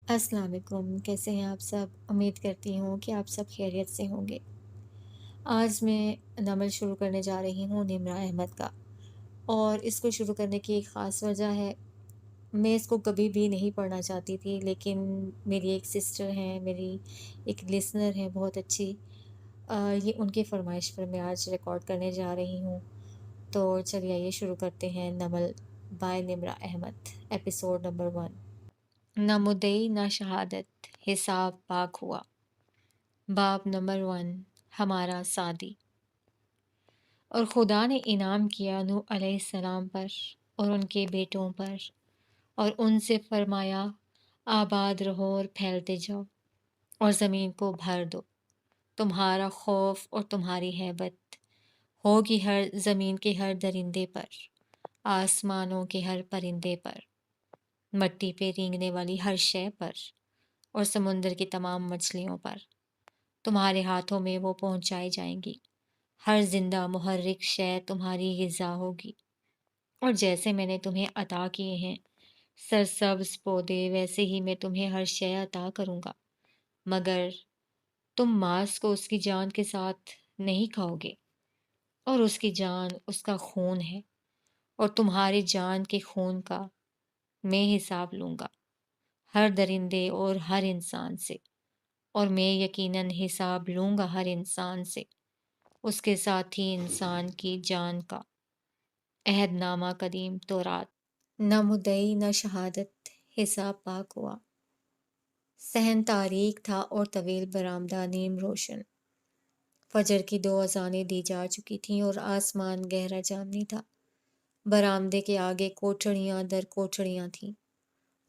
السلام علیکم، کیسے ہیں آپ سب؟ امید کرتی ہوں کہ آپ سب خیریت سے ہوں گے۔ آج میں ناول شروع کرنے جا رہی ہوں نمرہ احمد کا، اور اس کو شروع کرنے کی ایک خاص وجہ ہے۔ میں اس کو کبھی بھی نہیں پڑھنا چاہتی تھی، لیکن میری ایک سسٹر ہیں، میری ایک لسنر ہیں بہت اچھی، یہ ان کی فرمائش پر میں آج ریکارڈ کرنے جا رہی ہوں۔ تو چلیے آئیے شروع کرتے ہیں ناول بائے نمرہ احمد، ایپیسوڈ نمبر 1۔ نہ مدعی نہ شہادت، حساب پاک ہوا۔ باب نمبر 1، ہمارا سعدی۔ اور خدا نے انعام کیا نوح علیہ السلام پر اور ان کے بیٹوں پر، اور ان سے فرمایا آباد رہو اور پھیلتے جاؤ اور زمین کو بھر دو۔ تمہارا خوف اور تمہاری ہیبت ہوگی ہر زمین کے ہر درندے پر، آسمانوں کے ہر پرندے پر، مٹی پہ رینگنے والی ہر شے پر، اور سمندر کی تمام مچھلیوں پر۔ تمہارے ہاتھوں میں وہ پہنچائی جائیں گی، ہر زندہ محرک شے تمہاری غذا ہوگی۔ اور جیسے میں نے تمہیں عطا کیے ہیں سرسبز پودے، ویسے ہی میں تمہیں ہر شے عطا کروں گا، مگر تم ماس کو اس کی جان کے ساتھ نہیں کھاؤ گے، اور اس کی جان اس کا خون ہے، اور تمہاری جان کے خون کا میں حساب لوں گا، ہر درندے اور ہر انسان سے، اور میں یقیناً حساب لوں گا ہر انسان سے، اس کے ساتھ ہی انسان کی جان کا۔ عہد نامہ قدیم تورات۔ نہ مدعی نہ شہادت، حساب پاک ہوا۔ صحن تاریک تھا اور طویل برآمدہ نیم روشن۔ فجر کی 2 اذانیں دی جا چکی تھیں اور آسمان گہرا جامنی تھا۔ برآمدے کے آگے کوٹھڑیاں در کوٹھڑیاں تھیں،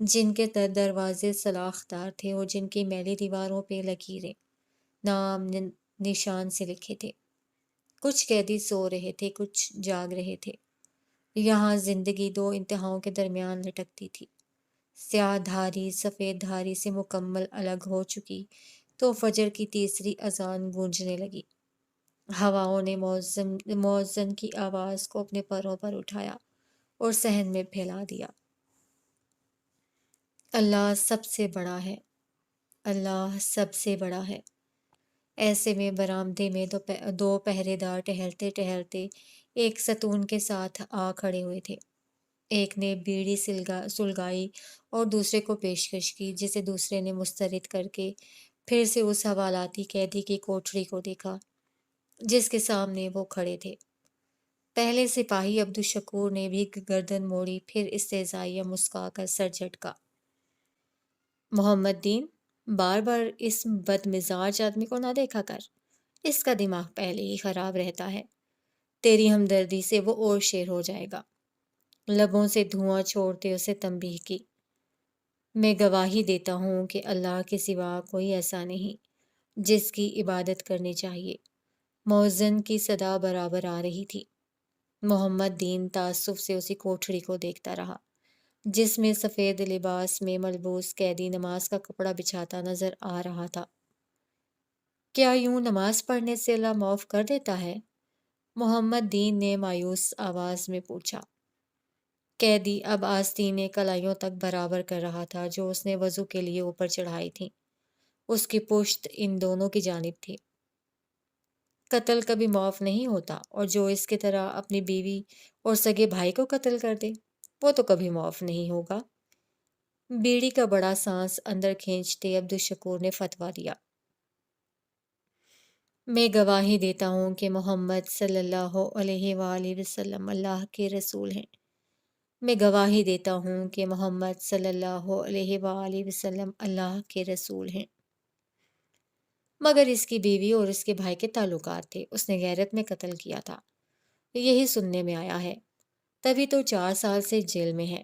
جن کے دروازے سلاخدار تھے اور جن کی میلی دیواروں پہ لکیریں نام نشان سے لکھے تھے۔ کچھ قیدی سو رہے تھے، کچھ جاگ رہے تھے۔ یہاں زندگی 2 انتہاؤں کے درمیان لٹکتی تھی۔ سیاہ دھاری سفید دھاری سے مکمل الگ ہو چکی تو فجر کی تیسری اذان گونجنے لگی۔ ہواؤں نے مؤذن کی آواز کو اپنے پروں پر اٹھایا اور صحن میں پھیلا دیا۔ اللہ سب سے بڑا ہے، اللہ سب سے بڑا ہے۔ ایسے میں برآمدے میں 2 پہرے دار ٹہلتے ٹہلتے ایک ستون کے ساتھ آ کھڑے ہوئے تھے۔ ایک نے بیڑی سلگائی اور دوسرے کو پیشکش کی، جسے دوسرے نے مسترد کر کے پھر سے اس حوالاتی قیدی کی کوٹھڑی کو دیکھا جس کے سامنے وہ کھڑے تھے۔ پہلے سپاہی عبدالشکور نے بھی گردن موڑی، پھر استہزائیہ مسکا کر سر جھٹکا۔ محمد دین، بار بار اس بد مزاج آدمی کو نہ دیکھا کر، اس کا دماغ پہلے ہی خراب رہتا ہے، تیری ہمدردی سے وہ اور شیر ہو جائے گا۔ لبوں سے دھواں چھوڑتے اسے تنبیہ کی۔ میں گواہی دیتا ہوں کہ اللہ کے سوا کوئی ایسا نہیں جس کی عبادت کرنی چاہیے۔ مؤذن کی صدا برابر آ رہی تھی۔ محمد دین تعصب سے اسی کوٹھڑی کو دیکھتا رہا جس میں سفید لباس میں ملبوس قیدی نماز کا کپڑا بچھاتا نظر آ رہا تھا۔ کیا یوں نماز پڑھنے سے اللہ معاف کر دیتا ہے؟ محمد دین نے مایوس آواز میں پوچھا۔ قیدی اب آستینیں کلائیوں تک برابر کر رہا تھا جو اس نے وضو کے لیے اوپر چڑھائی تھیں۔ اس کی پشت ان دونوں کی جانب تھی۔ قتل کبھی معاف نہیں ہوتا، اور جو اس کی طرح اپنی بیوی اور سگے بھائی کو قتل کر دے وہ تو کبھی معاف نہیں ہوگا۔ بیڑی کا بڑا سانس اندر کھینچتے عبدالشکور نے فتویٰ دیا۔ میں گواہی دیتا ہوں کہ محمد صلی اللہ علیہ وآلہ وسلم اللہ کے رسول ہیں۔ میں گواہی دیتا ہوں کہ محمد صلی اللہ علیہ وآلہ وسلم اللہ کے رسول ہیں۔ مگر اس کی بیوی اور اس کے بھائی کے تعلقات تھے، اس نے غیرت میں قتل کیا تھا، یہی سننے میں آیا ہے، تبھی تو 4 سال سے جیل میں ہے۔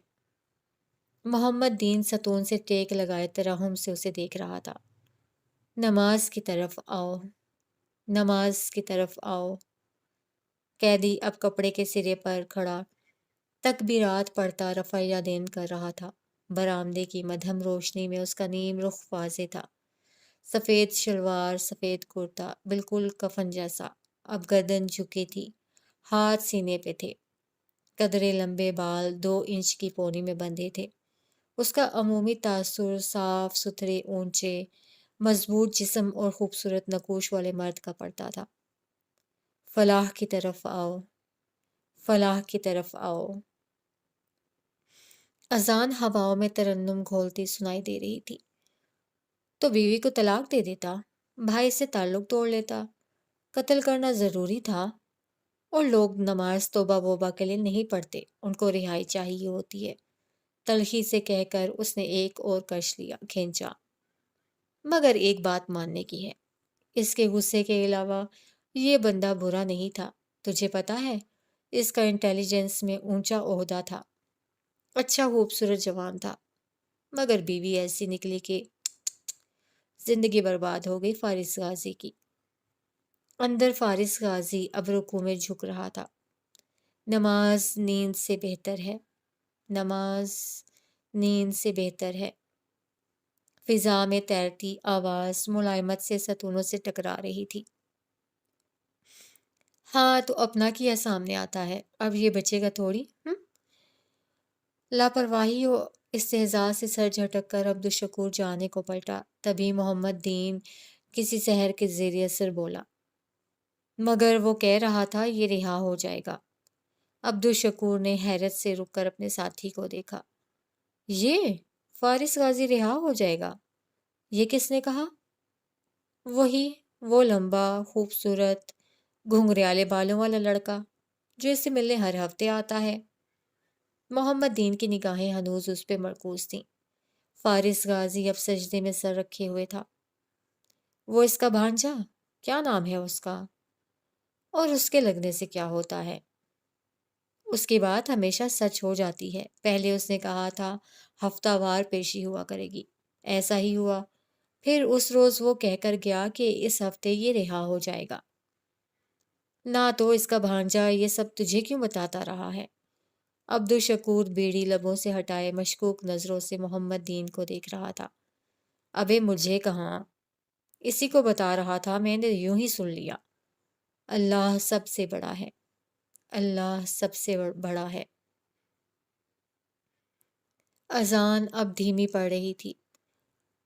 محمد دین ستون سے ٹیک لگائے ترحم سے اسے دیکھ رہا تھا۔ نماز کی طرف آؤ، نماز کی طرف آؤ۔ قیدی اب کپڑے کے سرے پر کھڑا تکبیرات پڑھتا رفع یدین کر رہا تھا۔ برآمدے کی مدھم روشنی میں اس کا نیم رخ واضح تھا، سفید شلوار، سفید کرتا، بالکل کفن جیسا۔ اب گردن جھکی تھی، ہاتھ سینے پہ تھے، قدرے لمبے بال 2 انچ کی پونی میں بندھے تھے، اس کا عمومی تاثر صاف ستھرے، اونچے، مضبوط جسم اور خوبصورت نقوش والے مرد کا پڑتا تھا۔ فلاح کی طرف آؤ، فلاح کی طرف آؤ۔ اذان ہواؤں میں ترنم گھولتی سنائی دے رہی تھی۔ تو بیوی کو طلاق دے دیتا، بھائی سے تعلق توڑ لیتا، قتل کرنا ضروری تھا؟ اور لوگ نماز توبہ ووبہ کے لیے نہیں پڑھتے، ان کو رہائی چاہیے ہوتی ہے، تلخی سے کہہ کر اس نے ایک اور کش لیا، کھینچا۔ مگر ایک بات ماننے کی ہے، اس کے غصے کے علاوہ یہ بندہ برا نہیں تھا۔ تجھے پتا ہے، اس کا انٹیلیجنس میں اونچا عہدہ تھا، اچھا خوبصورت جوان تھا، مگر بیوی ایسی نکلی کہ زندگی برباد ہو گئی فارس غازی کی۔ اندر فارس غازی اب رکوع میں جھک رہا تھا۔ نماز نیند سے بہتر ہے، نماز نیند سے بہتر ہے۔ فضا میں تیرتی آواز ملائمت سے ستونوں سے ٹکرا رہی تھی۔ ہاں تو اپنا کیا سامنے آتا ہے، اب یہ بچے گا تھوڑی۔ لاپرواہی و استہزاء سے سر جھٹک کر عبدالشکور جانے کو پلٹا، تبھی محمد دین کسی سحر کے زیر اثر بولا، مگر وہ کہہ رہا تھا یہ رہا ہو جائے گا۔ عبدالشکور نے حیرت سے رک کر اپنے ساتھی کو دیکھا۔ یہ فارس غازی رہا ہو جائے گا؟ یہ کس نے کہا؟ وہی، وہ لمبا خوبصورت گھنگریالے بالوں والا لڑکا جو اسے ملنے ہر ہفتے آتا ہے۔ محمد دین کی نگاہیں ہنوز اس پہ مرکوز تھیں۔ فارس غازی اب سجدے میں سر رکھے ہوئے تھا۔ وہ اس کا بھانجا؟ کیا نام ہے اس کا؟ اور اس کے لگنے سے کیا ہوتا ہے؟ اس کی بات ہمیشہ سچ ہو جاتی ہے۔ پہلے اس نے کہا تھا ہفتہ وار پیشی ہوا کرے گی، ایسا ہی ہوا۔ پھر اس روز وہ کہہ کر گیا کہ اس ہفتے یہ رہا ہو جائے گا۔ نہ تو اس کا بھانجا یہ سب تجھے کیوں بتاتا رہا ہے؟ عبدالشکور بیڑی لبوں سے ہٹائے مشکوک نظروں سے محمد دین کو دیکھ رہا تھا۔ ابے مجھے کہاں، اسی کو بتا رہا تھا، میں نے یوں ہی سن لیا۔ اللہ سب سے بڑا ہے، اللہ سب سے بڑا ہے۔ اذان اب دھیمی پڑ رہی تھی۔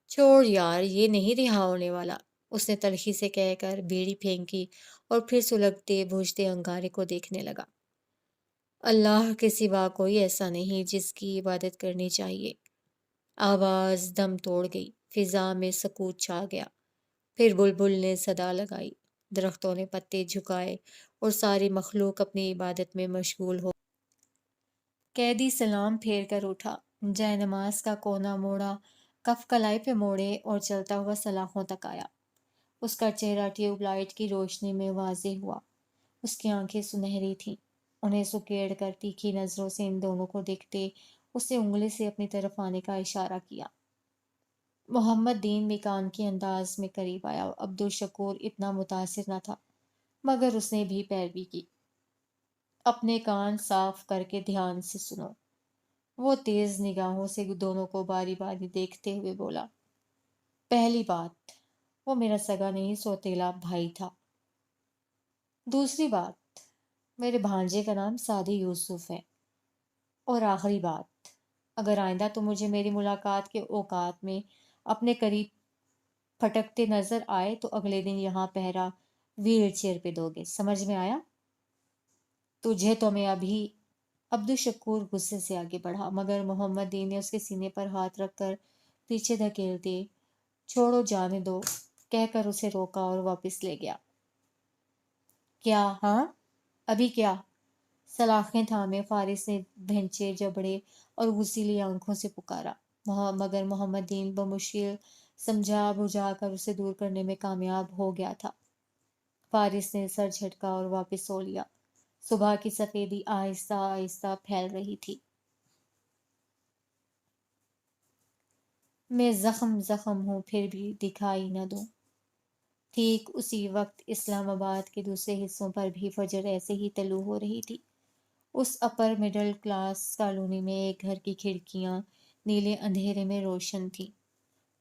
چھوڑ یار، یہ نہیں رہا ہونے والا، اس نے تلخی سے کہہ کر بیڑی پھینکی اور پھر سلگتے بجھتے انگارے کو دیکھنے لگا۔ اللہ کے سوا کوئی ایسا نہیں جس کی عبادت کرنی چاہیے۔ آواز دم توڑ گئی، فضا میں سکوت چھا گیا۔ پھر بلبل نے صدا لگائی، درختوں نے پتے جھکائے اور ساری مخلوق اپنی عبادت میں مشغول ہو۔ قیدی سلام پھیر کر اٹھا، جائے نماز کا کونا موڑا، کف کلائی پہ موڑے اور چلتا ہوا سلاخوں تک آیا۔ اس کا چہرہ ٹیوب لائٹ کی روشنی میں واضح ہوا۔ اس کی آنکھیں سنہری تھیں۔ انہیں سکیڑ کر تیکھی نظروں سے ان دونوں کو دیکھتے اس نے انگلی سے اپنی طرف آنے کا اشارہ کیا۔ محمد دین مکان کے انداز میں قریب آیا۔ عبدالشکور اتنا متاثر نہ تھا، مگر اس نے بھی پیروی کی۔ اپنے کان صاف کر کے دھیان سے سنو۔ وہ تیز نگاہوں سے دونوں کو باری باری دیکھتے ہوئے بولا، پہلی بات، وہ میرا سگا نہیں سوتیلا بھائی تھا۔ دوسری بات، میرے بھانجے کا نام سعدی یوسف ہے۔ اور آخری بات، اگر آئندہ تو مجھے میری ملاقات کے اوقات میں اپنے قریب پھٹکتے نظر آئے تو اگلے دن یہاں پہرا ویل چیئر پہ دو گے، سمجھ میں آیا؟ تجھے تو میں ابھی۔ عبدالشکور غصے سے آگے بڑھا، مگر محمد دین نے اس کے سینے پر ہاتھ رکھ کر پیچھے دھکیلتے چھوڑو جانے دو کہہ کر اسے روکا اور واپس لے گیا۔ کیا؟ ہاں ابھی کیا؟ سلاخیں تھامے فارس نے بھنچے جبڑے اور غسیلی آنکھوں سے پکارا، مگر محمد دین بمشکل سمجھا بجھا کر اسے دور کرنے میں کامیاب ہو گیا تھا۔ فارس نے سر جھٹکا اور واپس سو لیا۔ صبح کی سفیدی آہستہ آہستہ پھیل رہی تھی۔ میں زخم زخم ہوں پھر بھی دکھائی نہ دوں۔ ٹھیک اسی وقت اسلام آباد کے دوسرے حصوں پر بھی فجر ایسے ہی طلوع ہو رہی تھی۔ اس اپر مڈل کلاس کالونی میں ایک گھر کی کھڑکیاں نیلے اندھیرے میں روشن تھیں۔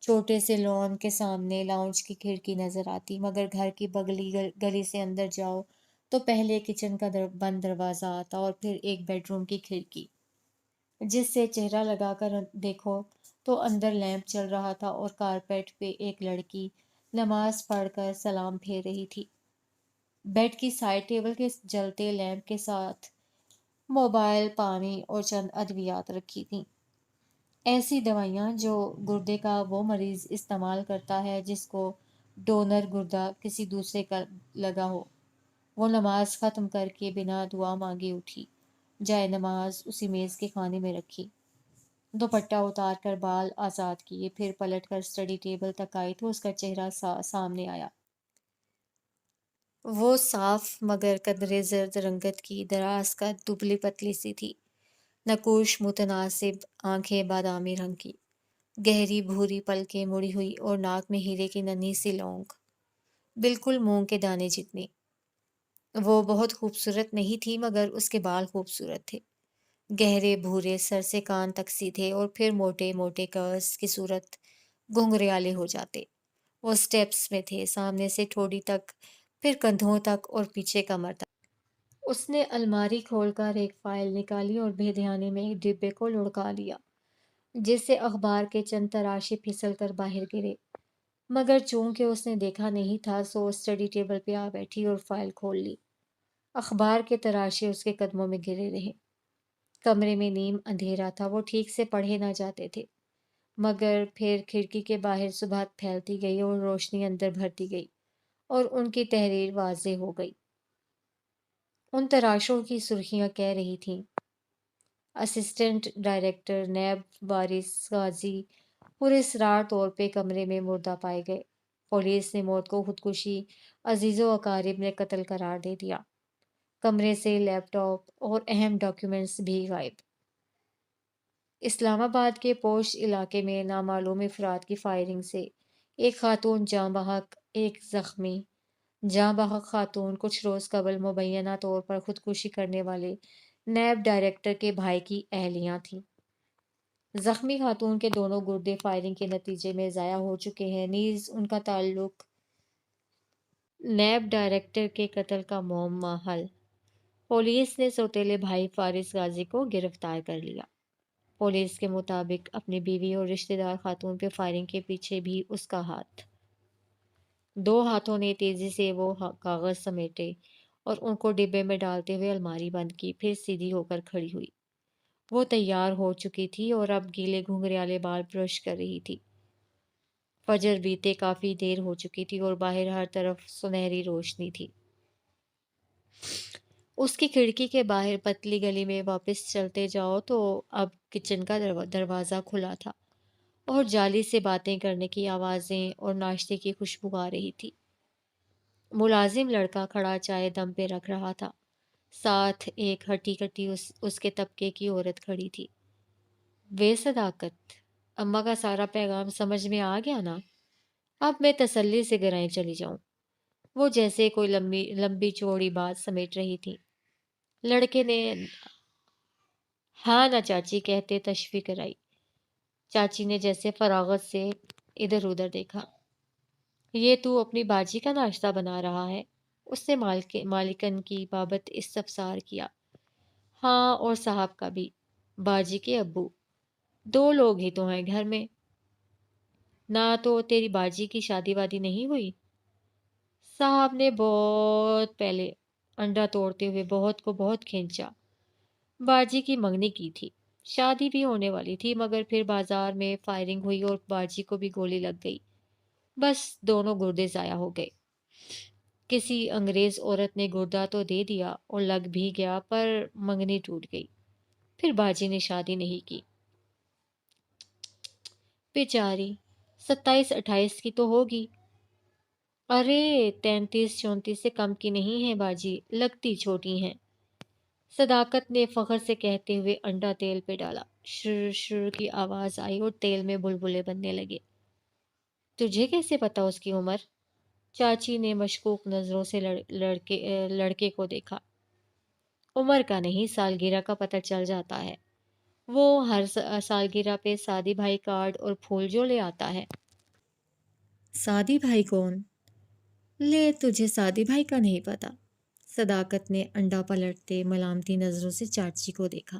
چھوٹے سے لان کے سامنے لاؤنج کی کھڑکی نظر آتی، مگر گھر کی بغلی گلی سے اندر جاؤ تو پہلے کچن کا بند دروازہ آتا اور پھر ایک بیڈ روم کی کھڑکی۔ جس سے چہرہ لگا کر دیکھو تو اندر لیمپ چل رہا تھا اور کارپیٹ پہ ایک لڑکی نماز پڑھ کر سلام پھیر رہی تھی۔ بیڈ کی سائڈ ٹیبل کے جلتے لیمپ کے ساتھ موبائل، پانی اور چند ادویات رکھی تھیں، ایسی دوائیاں جو گردے کا وہ مریض استعمال کرتا ہے جس کو ڈونر گردہ کسی دوسرے کا لگا ہو۔ وہ نماز ختم کر کے بنا دعا مانگے اٹھی، جائے نماز اسی میز کے خانے میں رکھی، دوپٹہ اتار کر بال آزاد کیے، پھر پلٹ کر اسٹڈی ٹیبل تک آئی تو اس کا چہرہ سامنے آیا۔ وہ صاف مگر قدرے زرد رنگت کی، دراز قد، دبلی پتلی سی تھی، نقوش متناسب، آنکھیں بادامی رنگ کی، گہری بھوری پلکیں مڑی ہوئی اور ناک میں ہیرے کی ننھی سی لونگ، بالکل مونگ کے دانے جتنی۔ وہ بہت خوبصورت نہیں تھی مگر اس کے بال خوبصورت تھے، گہرے بھورے، سر سے کان تک سیدھے اور پھر موٹے موٹے کرز کی صورت گھنگریالے ہو جاتے۔ وہ سٹیپس میں تھے، سامنے سے ٹھوڑی تک، پھر کندھوں تک اور پیچھے کمر تک۔ اس نے الماری کھول کر ایک فائل نکالی اور بے دھیانی میں ایک ڈبے کو لڑکا لیا جس سے اخبار کے چند تراشے پھسل کر باہر گرے، مگر چونکہ اس نے دیکھا نہیں تھا سو اسٹڈی ٹیبل پہ آ بیٹھی اور فائل کھول لی۔ اخبار کے تراشے اس کے قدموں میں گرے رہے۔ کمرے میں نیم اندھیرا تھا، وہ ٹھیک سے پڑھے نہ جاتے تھے، مگر پھر کھڑکی کے باہر صبح پھیلتی گئی اور روشنی اندر بھرتی گئی اور ان کی تحریر واضح ہو گئی۔ ان تراشوں کی سرخیاں کہہ رہی تھیں، اسسٹنٹ ڈائریکٹر نیب وارث غازی پراسرار طور پہ کمرے میں مردہ پائے گئے۔ پولیس نے موت کو خودکشی، عزیز و اقارب نے قتل قرار دے دیا۔ کمرے سے لیپ ٹاپ اور اہم ڈاکیومنٹس بھی غائب۔ اسلام آباد کے پوش علاقے میں نامعلوم افراد کی فائرنگ سے ایک خاتون جاں بحق، ایک زخمی۔ جاں بحق خاتون کچھ روز قبل مبینہ طور پر خودکشی کرنے والے نیب ڈائریکٹر کے بھائی کی اہلیہ تھیں۔ زخمی خاتون کے دونوں گردے فائرنگ کے نتیجے میں ضائع ہو چکے ہیں، نیز ان کا تعلق نیب ڈائریکٹر کے قتل کا معمہ حل۔ پولیس نے سوتیلے بھائی فارس غازی کو گرفتار کر لیا۔ پولیس کے مطابق اپنی بیوی اور رشتہ دار خاتون پہ فائرنگ کے پیچھے بھی اس کا ہاتھ۔ دو ہاتھوں نے تیزی سے وہ کاغذ سمیٹے اور ان کو ڈبے میں ڈالتے ہوئے الماری بند کی، پھر سیدھی ہو کر کھڑی ہوئی۔ وہ تیار ہو چکی تھی اور اب گیلے گھنگریالے بال برش کر رہی تھی۔ فجر بیتے کافی دیر ہو چکی تھی اور باہر ہر طرف سنہری روشنی تھی۔ اس کی کھڑکی کے باہر پتلی گلی میں واپس چلتے جاؤ تو اب کچن کا دروازہ کھلا تھا اور جالی سے باتیں کرنے کی آوازیں اور ناشتے کی خوشبو آ رہی تھی۔ ملازم لڑکا کھڑا چائے دم پہ رکھ رہا تھا، ساتھ ایک ہٹی کٹی اس کے طبقے کی عورت کھڑی تھی۔ بے صداقت، اماں کا سارا پیغام سمجھ میں آ گیا نا؟ اب میں تسلی سے گرائیں چلی جاؤں۔ وہ جیسے کوئی لمبی چوڑی بات سمیٹ رہی تھی۔ لڑکے نے ہاں نہ چاچی کہتے تشفی کرائی۔ چاچی نے جیسے فراغت سے ادھر ادھر دیکھا۔ یہ تو اپنی باجی کا ناشتہ بنا رہا ہے؟ اس نے مالکن کی بابت استفسار کیا۔ ہاں، اور صاحب کا بھی، باجی کے ابو۔ دو لوگ ہی تو ہیں گھر میں۔ نہ تو تیری باجی کی شادی وادی نہیں ہوئی؟ صاحب نے بہت پہلے انڈا توڑتے ہوئے بہت کو بہت کھینچا۔ باجی کی منگنی کی تھی، شادی بھی ہونے والی تھی، مگر پھر بازار میں فائرنگ ہوئی اور باجی کو بھی گولی لگ گئی، بس دونوں گردے ضائع ہو گئے۔ کسی انگریز عورت نے گردہ تو دے دیا اور لگ بھی گیا، پر منگنی ٹوٹ گئی، پھر باجی نے شادی نہیں کی۔ بیچاری 27-28 کی تو ہوگی۔ ارے 33-34 سے کم کی نہیں ہے باجی، لگتی چھوٹی ہیں۔ صداقت نے فخر سے کہتے ہوئے انڈا تیل پہ ڈالا، شر شر کی آواز آئی اور تیل میں بلبلے بننے لگے۔ تجھے کیسے پتا اس کی عمر؟ چاچی نے مشکوک نظروں سے لڑکے کو دیکھا۔ عمر کا نہیں، سالگرہ کا پتہ چل جاتا ہے۔ وہ ہر سالگرہ پہ سادی بھائی کارڈ اور پھول جو لے آتا ہے۔ سادی بھائی کون؟ لے، تجھے سادی بھائی کا نہیں پتا؟ صداقت نے انڈا پلٹتے ملامتی نظروں سے چاچی کو دیکھا۔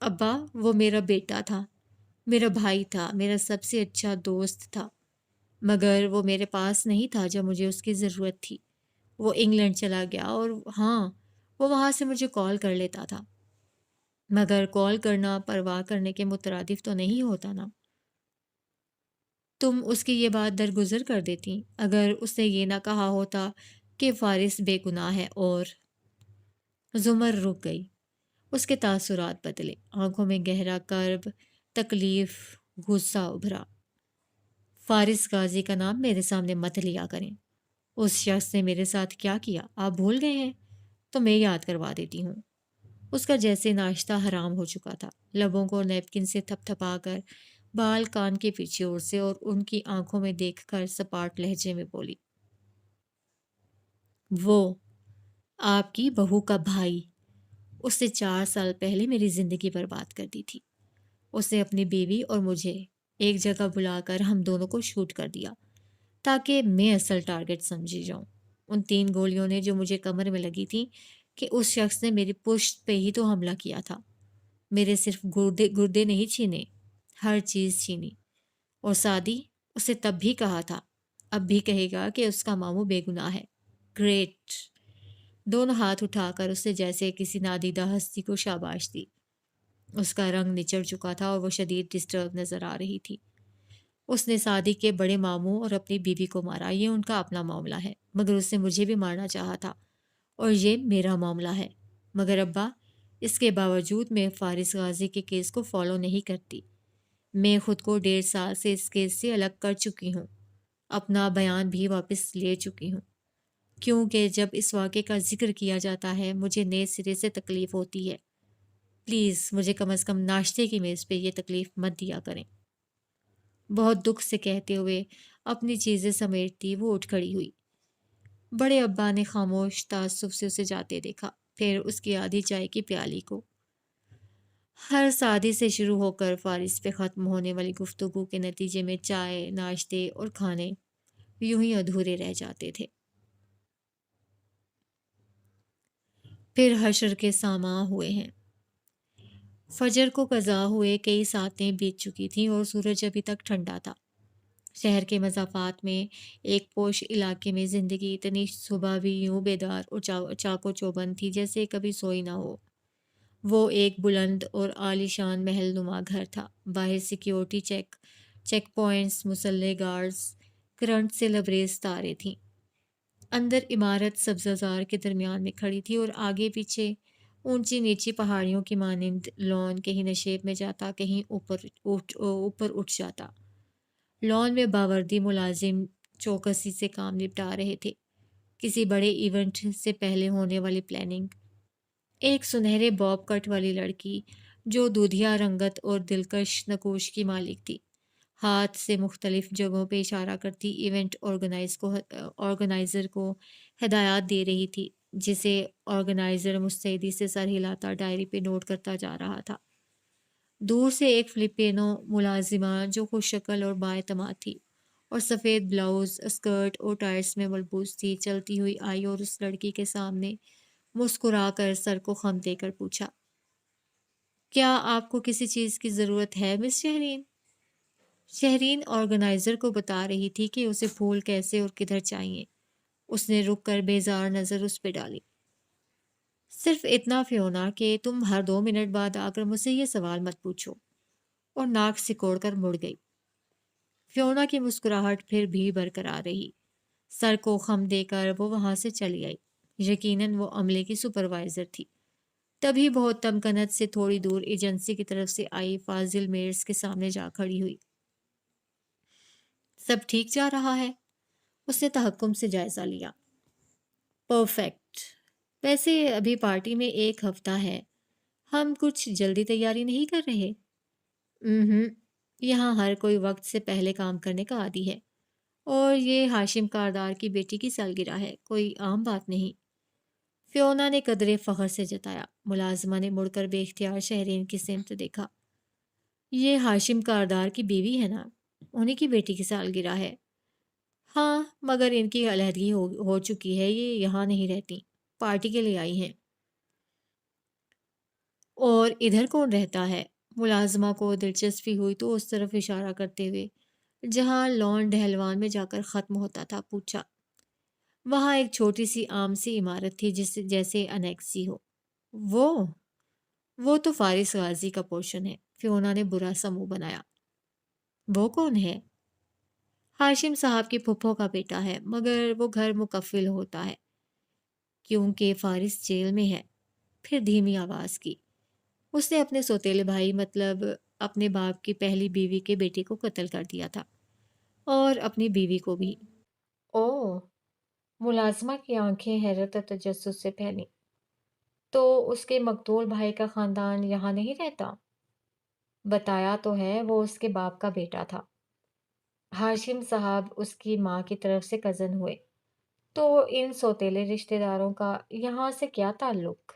ابا، وہ میرا بیٹا تھا، میرا بھائی تھا، میرا سب سے اچھا دوست تھا، مگر وہ میرے پاس نہیں تھا جب مجھے اس کی ضرورت تھی۔ وہ انگلینڈ چلا گیا اور ہاں، وہ وہاں سے مجھے کال کر لیتا تھا، مگر کال کرنا پرواہ کرنے کے مترادف تو نہیں ہوتا نا۔ تم اس کی یہ بات درگزر کر دیتی اگر اس نے یہ نہ کہا ہوتا کہ فارس بے گناہ ہے۔ اور زمر رک گئی، اس کے تاثرات بدلے، آنکھوں میں گہرا کرب، تکلیف، غصہ ابھرا۔ فارس غازی کا نام میرے سامنے مت لیا کریں۔ اس شخص نے میرے ساتھ کیا کیا آپ بھول گئے ہیں؟ تو میں یاد کروا دیتی ہوں۔ اس کا جیسے ناشتہ حرام ہو چکا تھا، لبوں کو نیپکن سے تھپ تھپا کر، بال کان کے پیچھے اور سے، اور ان کی آنکھوں میں دیکھ کر سپاٹ لہجے میں بولی، وہ آپ کی بہو کا بھائی، اس نے 4 سال پہلے میری زندگی برباد کر دی تھی۔ اس نے اپنی بیوی اور مجھے ایک جگہ بلا کر ہم دونوں کو شوٹ کر دیا تاکہ میں اصل ٹارگٹ سمجھی جاؤں۔ ان 3 گولیوں نے جو مجھے کمر میں لگی تھی کہ اس شخص نے میری پشت پہ ہی تو حملہ کیا تھا۔ میرے صرف گردے گردے نہیں چھینے، ہر چیز چھینی۔ اور سعدی، اسے تب بھی کہا تھا، اب بھی کہے گا کہ اس کا ماموں بے گناہ ہے۔ گریٹ! دونوں ہاتھ اٹھا کر اسے جیسے کسی نادیدہ ہستی کو شاباش دی۔ اس کا رنگ نچڑ چکا تھا اور وہ شدید ڈسٹرب نظر آ رہی تھی۔ اس نے سعدی کے بڑے ماموں اور اپنی بیوی کو مارا، یہ ان کا اپنا معاملہ ہے، مگر اس نے مجھے بھی مارنا چاہا تھا اور یہ میرا معاملہ ہے۔ مگر ابا، اس کے باوجود میں فارس غازی کے کیس کو فالو نہیں کرتی۔ میں خود کو 1.5 سال سے اس کیس سے الگ کر چکی ہوں، اپنا بیان بھی واپس لے چکی ہوں، کیونکہ جب اس واقعے کا ذکر کیا جاتا ہے مجھے نئے سرے سے تکلیف ہوتی ہے۔ پلیز مجھے کم از کم ناشتے کی میز پہ یہ تکلیف مت دیا کریں۔ بہت دکھ سے کہتے ہوئے اپنی چیزیں سمیٹتی وہ اٹھ کھڑی ہوئی۔ بڑے ابا نے خاموش تعصب سے اسے جاتے دیکھا، پھر اس کی آدھی چائے کی پیالی کو۔ ہر سادی سے شروع ہو کر فارس پہ ختم ہونے والی گفتگو کے نتیجے میں چائے، ناشتے اور کھانے یوں ہی ادھورے رہ جاتے تھے۔ پھر حشر کے ساماں ہوئے ہیں۔ فجر کو قضا ہوئے کئی ساعتیں بیت چکی تھیں اور سورج ابھی تک ٹھنڈا تھا۔ شہر کے مضافات میں ایک پوش علاقے میں زندگی اتنی صبح بھی یوں بیدار اور چاق و چوبند تھی جیسے کبھی سوئی نہ ہو۔ وہ ایک بلند اور عالیشان محل نما گھر تھا۔ باہر سیکیورٹی چیک پوائنٹس، مسلح گارڈز، کرنٹ سے لبریز تاریں تھیں۔ اندر عمارت سبزہ زار کے درمیان میں کھڑی تھی اور آگے پیچھے اونچی نیچی پہاڑیوں کی مانند لون کہیں نشیب میں جاتا، کہیں اوپر اٹھ جاتا۔ لون میں باوردی ملازم چوکسی سے کام نپٹا رہے تھے، کسی بڑے ایونٹ سے پہلے ہونے والی پلاننگ۔ ایک سنہرے باب کٹ والی لڑکی جو دودھیا رنگت اور دلکش نقوش کی مالک تھی، ہاتھ سے مختلف جگہوں پہ اشارہ کرتی ایونٹ آرگنائزر کو ہدایات دے رہی تھی، جسے آرگنائزر مستعدی سے سر ہلاتا ڈائری پہ نوٹ کرتا جا رہا تھا۔ دور سے ایک فلپینو ملازمہ جو خوش شکل اور بااعتماد تھی اور سفید بلاؤز، اسکرٹ اور ٹائٹس میں ملبوس تھی، چلتی ہوئی آئی اور اس لڑکی کے سامنے مسکرا کر سر کو خم دے کر پوچھا، کیا آپ کو کسی چیز کی ضرورت ہے مس شہرین؟ شہرین آرگنائزر کو بتا رہی تھی کہ اسے پھول کیسے اور کدھر چاہیے۔ اس نے رک کر بیزار نظر اس پہ ڈالی۔ صرف اتنا فیونا کہ تم ہر 2 منٹ بعد آ کر مجھ سے یہ سوال مت پوچھو، اور ناک سکوڑ کر مڑ گئی۔ فیونا کی مسکراہٹ پھر بھی برقرار رہی۔ سر کو خم دے کر وہ وہاں سے چلی آئی۔ یقیناً وہ عملے کی سپروائزر تھی۔ تبھی بہت تمکنت سے تھوڑی دور ایجنسی کی طرف سے آئی فاضل میئرز کے سامنے جا کھڑی ہوئی۔ سب ٹھیک جا رہا ہے؟ اس نے تحکم سے جائزہ لیا۔ پرفیکٹ۔ ویسے ابھی پارٹی میں 1 ہفتہ ہے، ہم کچھ جلدی تیاری نہیں کر رہے؟ یہاں ہر کوئی وقت سے پہلے کام کرنے کا عادی ہے، اور یہ ہاشم کاردار کی بیٹی کی سالگرہ ہے، کوئی عام بات نہیں۔ فیونا نے قدرے فخر سے جتایا۔ ملازمہ نے مڑ کر بے اختیار شہرین کی سمت دیکھا۔ یہ ہاشم کاردار کی بیوی ہے نا؟ انہیں کی بیٹی کی سالگرہ ہے؟ ہاں، مگر ان کی علیحدگی ہو چکی ہے، یہ یہاں نہیں رہتی، پارٹی کے لیے آئی ہیں۔ اور ادھر کون رہتا ہے؟ ملازمہ کو دلچسپی ہوئی تو اس طرف اشارہ کرتے ہوئے جہاں لان ڈہلوان میں جا کر ختم ہوتا تھا پوچھا۔ وہاں ایک چھوٹی سی عام سی عمارت تھی جس جیسے انیکسی ہو۔ وہ وہ تو فارس غازی کا پورشن ہے، فیونا نے برا سا منہ بنایا۔ وہ کون ہے؟ ہاشم صاحب کی پھپھو کا بیٹا ہے، مگر وہ گھر مکفل ہوتا ہے کیونکہ فارس جیل میں ہے۔ پھر دھیمی آواز کی، اس نے اپنے سوتیلے بھائی مطلب اپنے باپ کی پہلی بیوی کے بیٹے کو قتل کر دیا تھا، اور اپنی بیوی کو بھی۔ اوہ! ملازمہ کی آنکھیں حیرت اور تجسس سے پھیلیں۔ تو اس کے مقتول بھائی کا خاندان یہاں نہیں رہتا؟ بتایا تو ہے وہ اس کے باپ کا بیٹا تھا۔ ہاشم صاحب اس کی ماں کی طرف سے کزن ہوئے۔ تو ان سوتیلے رشتہ داروں کا یہاں سے کیا تعلق؟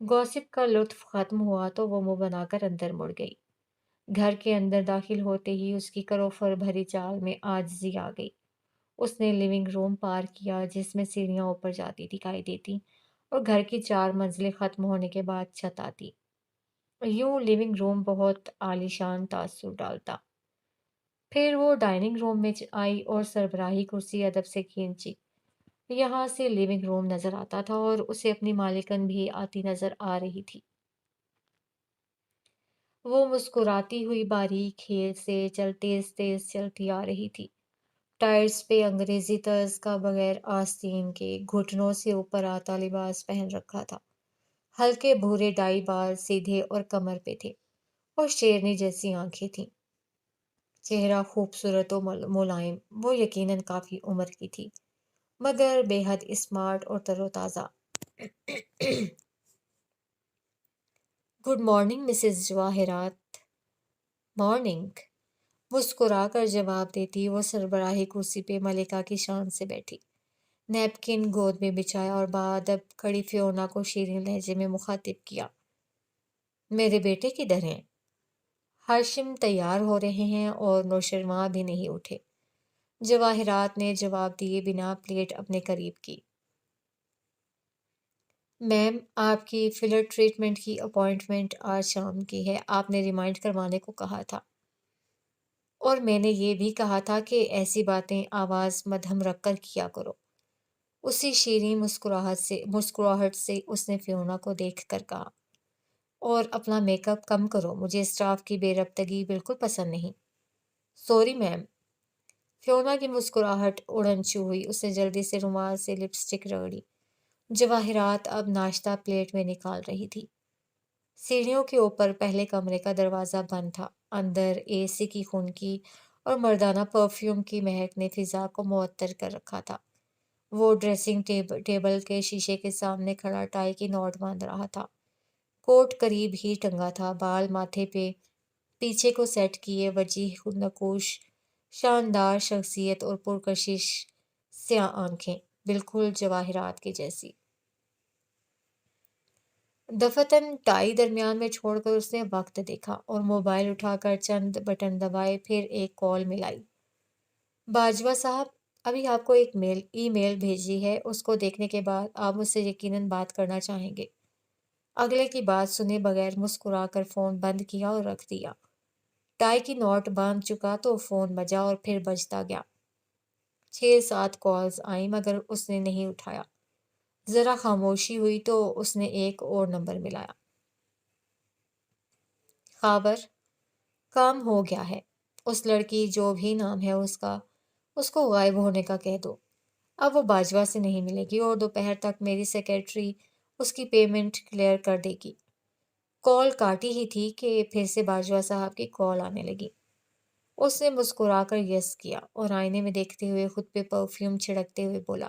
گوسپ کا لطف ختم ہوا تو وہ منہ بنا کر اندر مڑ گئی۔ گھر کے اندر داخل ہوتے ہی اس کی کروفر بھری چال میں عاجزی آ گئی۔ اس نے لیونگ روم پار کیا جس میں سیڑھیاں اوپر جاتی دکھائی دیتی اور گھر کی 4 منزلیں ختم ہونے کے بعد چھت آتی۔ یوں لیونگ روم بہت عالیشان تاثر ڈالتا۔ پھر وہ ڈائننگ روم میں آئی اور سربراہی کرسی ادب سے کھینچی۔ یہاں سے لیونگ روم نظر آتا تھا اور اسے اپنی مالکن بھی آتی نظر آ رہی تھی۔ وہ مسکراتی ہوئی باریک ہیل سے تیز تیز چلتی آ رہی تھی۔ ٹائرز پہ انگریزی طرز کا بغیر آستین کے گھٹنوں سے اوپر آتا لباس پہن رکھا تھا۔ ہلکے بھورے ڈائی بال سیدھے اور کمر پہ تھے اور شیرنی جیسی آنکھیں تھیں۔ چہرہ خوبصورت و ملائم، وہ یقیناً کافی عمر کی تھی مگر بے حد اسمارٹ اور تر و تازہ۔ گڈ مارننگ مسز جواہرات۔ مارننگ، مسکرا کر جواب دیتی وہ سربراہی کرسی پہ ملکہ کی شان سے بیٹھی۔ نیپکن گود میں بچھایا اور باادب کھڑی فیونا کو شیریں لہجے میں مخاطب کیا۔ میرے بیٹے کدھر ہیں؟ ہاشم تیار ہو رہے ہیں اور نوشرواں بھی نہیں اٹھے۔ جواہرات نے جواب دیے بنا پلیٹ اپنے قریب کی۔ میم، آپ کی فلر ٹریٹمنٹ کی اپوائنٹمنٹ آج شام کی ہے، آپ نے ریمائنڈ کروانے کو کہا تھا۔ اور میں نے یہ بھی کہا تھا کہ ایسی باتیں آواز مدھم رکھ کر کیا کرو۔ اسی شیریں مسکراہٹ سے اس نے فیونا کو دیکھ کر کہا۔ اور اپنا میک اپ کم کرو، مجھے اسٹاف کی بے ربطگی بالکل پسند نہیں۔ Sorry ma'am. فیونا کی مسکراہٹ اڑنچو ہوئی، اس نے جلدی سے رومال سے لپسٹک رگڑی۔ جواہرات اب ناشتہ پلیٹ میں نکال رہی تھی۔ سیڑھیوں کے اوپر پہلے کمرے کا دروازہ بند تھا۔ اندر اے سی کی خنکی اور مردانہ پرفیوم کی مہک نے فضا کو معطر کر رکھا تھا۔ وہ ڈریسنگ ٹیبل کے شیشے کے سامنے کھڑا ٹائی کی نوٹ باندھ رہا تھا۔ کوٹ قریب ہی ٹنگا تھا، بال ماتھے پہ پیچھے کو سیٹ کیے، وجیح نقوش، شاندار شخصیت اور پرکشش سیاہ آنکھیں، بالکل جواہرات کے جیسی۔ دفتن ٹائی درمیان میں چھوڑ کر اس نے وقت دیکھا اور موبائل اٹھا کر چند بٹن دبائے، پھر ایک کال ملائی۔ باجوہ صاحب، ابھی آپ کو ایک ای میل بھیجی ہے، اس کو دیکھنے کے بعد آپ مجھ سے یقیناً بات کرنا چاہیں گے۔ اگلے کی بات سنے بغیر مسکرا کر فون بند کیا اور رکھ دیا۔ ٹائی کی نوٹ باندھ چکا تو فون بجا اور پھر بجتا گیا۔ 6-7 کالز آئیں مگر اس نے نہیں اٹھایا۔ ذرا خاموشی ہوئی تو اس نے ایک اور نمبر ملایا۔ خابر، کام ہو گیا ہے۔ اس لڑکی جو بھی نام ہے اس کو غائب ہونے کا کہہ دو۔ اب وہ باجوہ سے نہیں ملے گی اور دوپہر تک میری سیکرٹری اس کی پیمنٹ کلیئر کر دے گی۔ کال کاٹی ہی تھی کہ پھر سے باجوہ صاحب کی کال آنے لگی۔ اس نے مسکرا کر یس کیا اور آئینے میں دیکھتے ہوئے خود پہ پرفیوم چھڑکتے ہوئے بولا،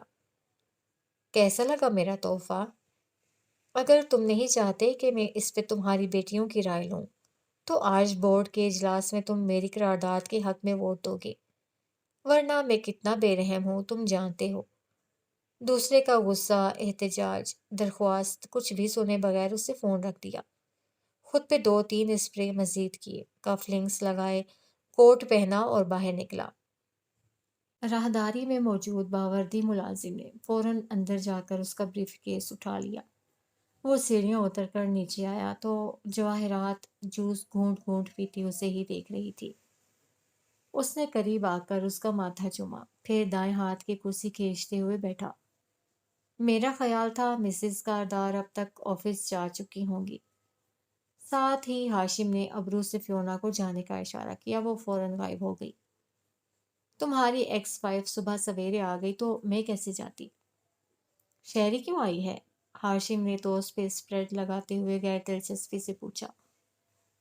کیسا لگا میرا تحفہ؟ اگر تم نہیں چاہتے کہ میں اس پہ تمہاری بیٹیوں کی رائے لوں تو آج بورڈ کے اجلاس میں تم میری قرارداد کے حق میں ووٹ دو گے، ورنہ میں کتنا بے رحم ہوں تم جانتے ہو۔ دوسرے کا غصہ، احتجاج، درخواست کچھ بھی سنے بغیر اس سے فون رکھ دیا۔ خود پہ 2-3 اسپرے مزید کیے، کف لنکس لگائے، کوٹ پہنا اور باہر نکلا۔ راہداری میں موجود باوردی ملازم نے فوراً اندر جا کر اس کا بریف کیس اٹھا لیا۔ وہ سیڑھیاں اتر کر نیچے آیا تو جواہرات جوس گھونٹ گھونٹ پیتی اسے ہی دیکھ رہی تھی۔ اس نے قریب آ کر اس کا ماتھا چوما، پھر دائیں ہاتھ کی کرسی کھینچتے ہوئے بیٹھا۔ میرا خیال تھا مسز کاردار اب تک آفس جا چکی ہوں گی۔ ساتھ ہی ہاشم نے ابرو سے فیونا کو جانے کا اشارہ کیا، وہ فوراً غائب ہو گئی۔ تمہاری ایکس وائف صبح سویرے آ گئی تو میں کیسے جاتی؟ شہری کیوں آئی ہے؟ ہاشم نے توست پہ اسپریڈ لگاتے ہوئے غیر دلچسپی سے پوچھا۔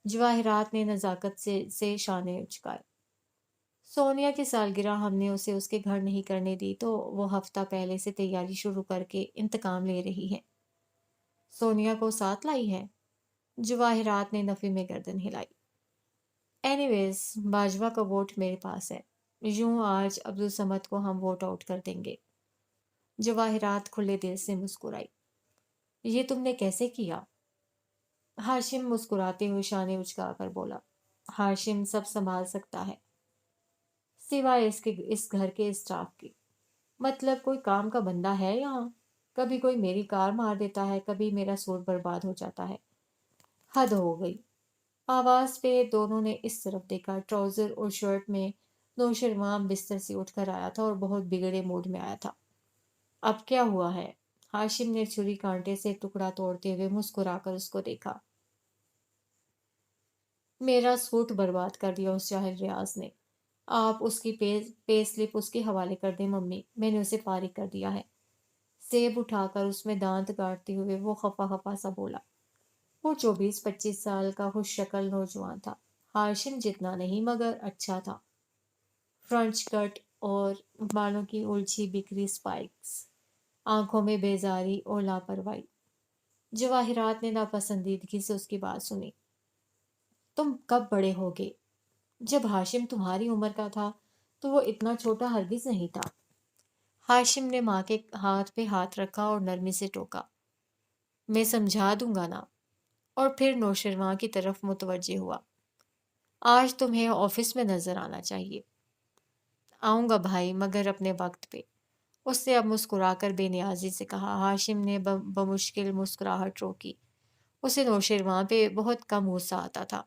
جواہرات نے نزاکت سے شانے اچکائے۔ سونیا کی سالگرہ ہم نے اسے اس کے گھر نہیں کرنے دی تو وہ ہفتہ پہلے سے تیاری شروع کر کے انتقام لے رہی ہے۔ سونیا کو ساتھ لائی ہے؟ جواہرات نے نفی میں گردن ہلائی۔ اینی ویز باجوہ کا ووٹ میرے پاس ہے، یوں آج عبدالصمد کو ہم ووٹ آؤٹ کر دیں گے۔ جواہرات کھلے دل سے مسکرائی۔ یہ تم نے کیسے کیا؟ ہاشم مسکراتے ہوئے شانے اچکا کر بولا۔ ہاشم سب سنبھال سکتا ہے سوائے اس گھر کے اسٹاف کی۔ مطلب کوئی کام کا بندہ ہے یہاں؟ کبھی کوئی میری کار مار دیتا ہے، کبھی میرا سوٹ برباد ہو جاتا ہے۔ حد ہو گئی۔ آواز پہ دونوں نے اس طرف دیکھا۔ ٹراؤزر اور شرٹ میں نوشرواں بستر سے اٹھ کر آیا تھا اور بہت بگڑے موڈ میں آیا تھا۔ اب کیا ہوا ہے؟ ہاشم نے چھری کانٹے سے ٹکڑا توڑتے ہوئے مسکرا کر اس کو دیکھا۔ میرا سوٹ برباد کر دیا اس جاہل ریاض نے۔ آپ اس کی پے سلپ اس کے حوالے کر دیں ممی، میں نے اسے فارغ کر دیا ہے۔ سیب اٹھا کر اس میں دانت کاٹتے ہوئے وہ خفا خفا سا بولا۔ وہ 24-25 سال کا خوش شکل نوجوان تھا، ہاشم جتنا نہیں مگر اچھا تھا۔ فرنچ کٹ اور بالوں کی الجھی بکھری سپائکس، آنکھوں میں بیزاری اور لاپرواہی۔ جواہرات نے ناپسندیدگی سے اس کی بات سنی۔ تم کب بڑے ہوگے؟ جب ہاشم تمہاری عمر کا تھا تو وہ اتنا چھوٹا ہرگز نہیں تھا۔ ہاشم نے ماں کے ہاتھ پہ ہاتھ رکھا اور نرمی سے ٹوکا۔ میں سمجھا دوں گا نا، اور پھر نوشرواں کی طرف متوجہ ہوا۔ آج تمہیں آفس میں نظر آنا چاہیے۔ آؤں گا بھائی، مگر اپنے وقت پہ، اس نے اب مسکرا کر بے نیازی سے کہا۔ ہاشم نے بمشکل مسکراہٹ روکی۔ اسے نوشرواں پہ بہت کم غصہ آتا تھا۔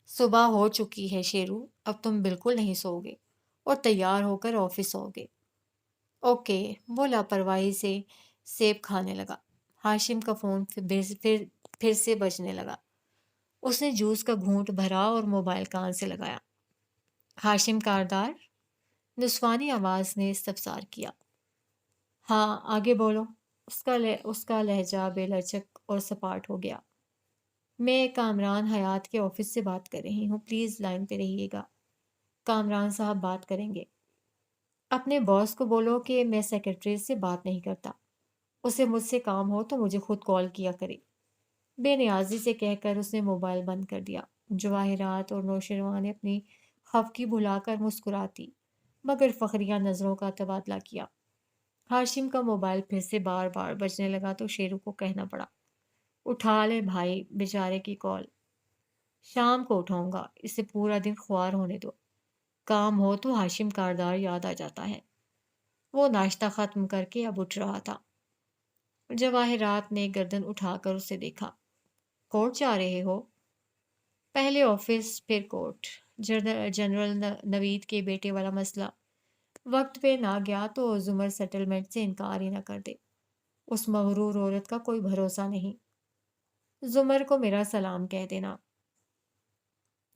صبح ہو چکی ہے شیرو، اب تم بالکل نہیں سو گے اور تیار ہو کر آفس آؤ گے۔ اوکے، وہ لاپرواہی سے سیب کھانے لگا۔ ہاشم کا فون پھر سے بجنے لگا۔ اس نے جوس کا گھونٹ بھرا اور موبائل کان سے لگایا۔ ہاشم کاردار؟ نسوانی آواز نے استفسار کیا۔ ہاں آگے بولو۔ اس کا لہجہ بے لچک اور سپاٹ ہو گیا۔ میں کامران حیات کے آفس سے بات کر رہی ہوں، پلیز لائن پہ رہیے گا، کامران صاحب بات کریں گے۔ اپنے باس کو بولو کہ میں سیکرٹری سے بات نہیں کرتا، اسے مجھ سے کام ہو تو مجھے خود کال کیا کرے۔ بے نیازی سے کہہ کر اس نے موبائل بند کر دیا۔ جواہرات اور نوشرواں نے اپنی خفگی بھلا کر مسکراتی مگر فخریہ نظروں کا تبادلہ کیا۔ ہاشم کا موبائل پھر سے بار بار بجنے لگا تو شیرو کو کہنا پڑا، اٹھا لے بھائی بیچارے کی کال، شام کو اٹھاؤں گا، اسے پورا دن خوار ہونے دو، کام ہو تو ہاشم کاردار یاد آ جاتا ہے۔ وہ ناشتہ ختم کر کے اب اٹھ رہا تھا۔ جواہرات نے گردن اٹھا کر اسے دیکھا۔ کورٹ جا رہے ہو؟ پہلے آفس پھر کورٹ، جنرل نوید کے بیٹے والا مسئلہ، وقت پہ نہ گیا تو زمر سیٹلمنٹ سے انکار ہی نہ کر دے۔ اس مغرور عورت کا کوئی بھروسہ نہیں۔ زمر کو میرا سلام کہہ دینا،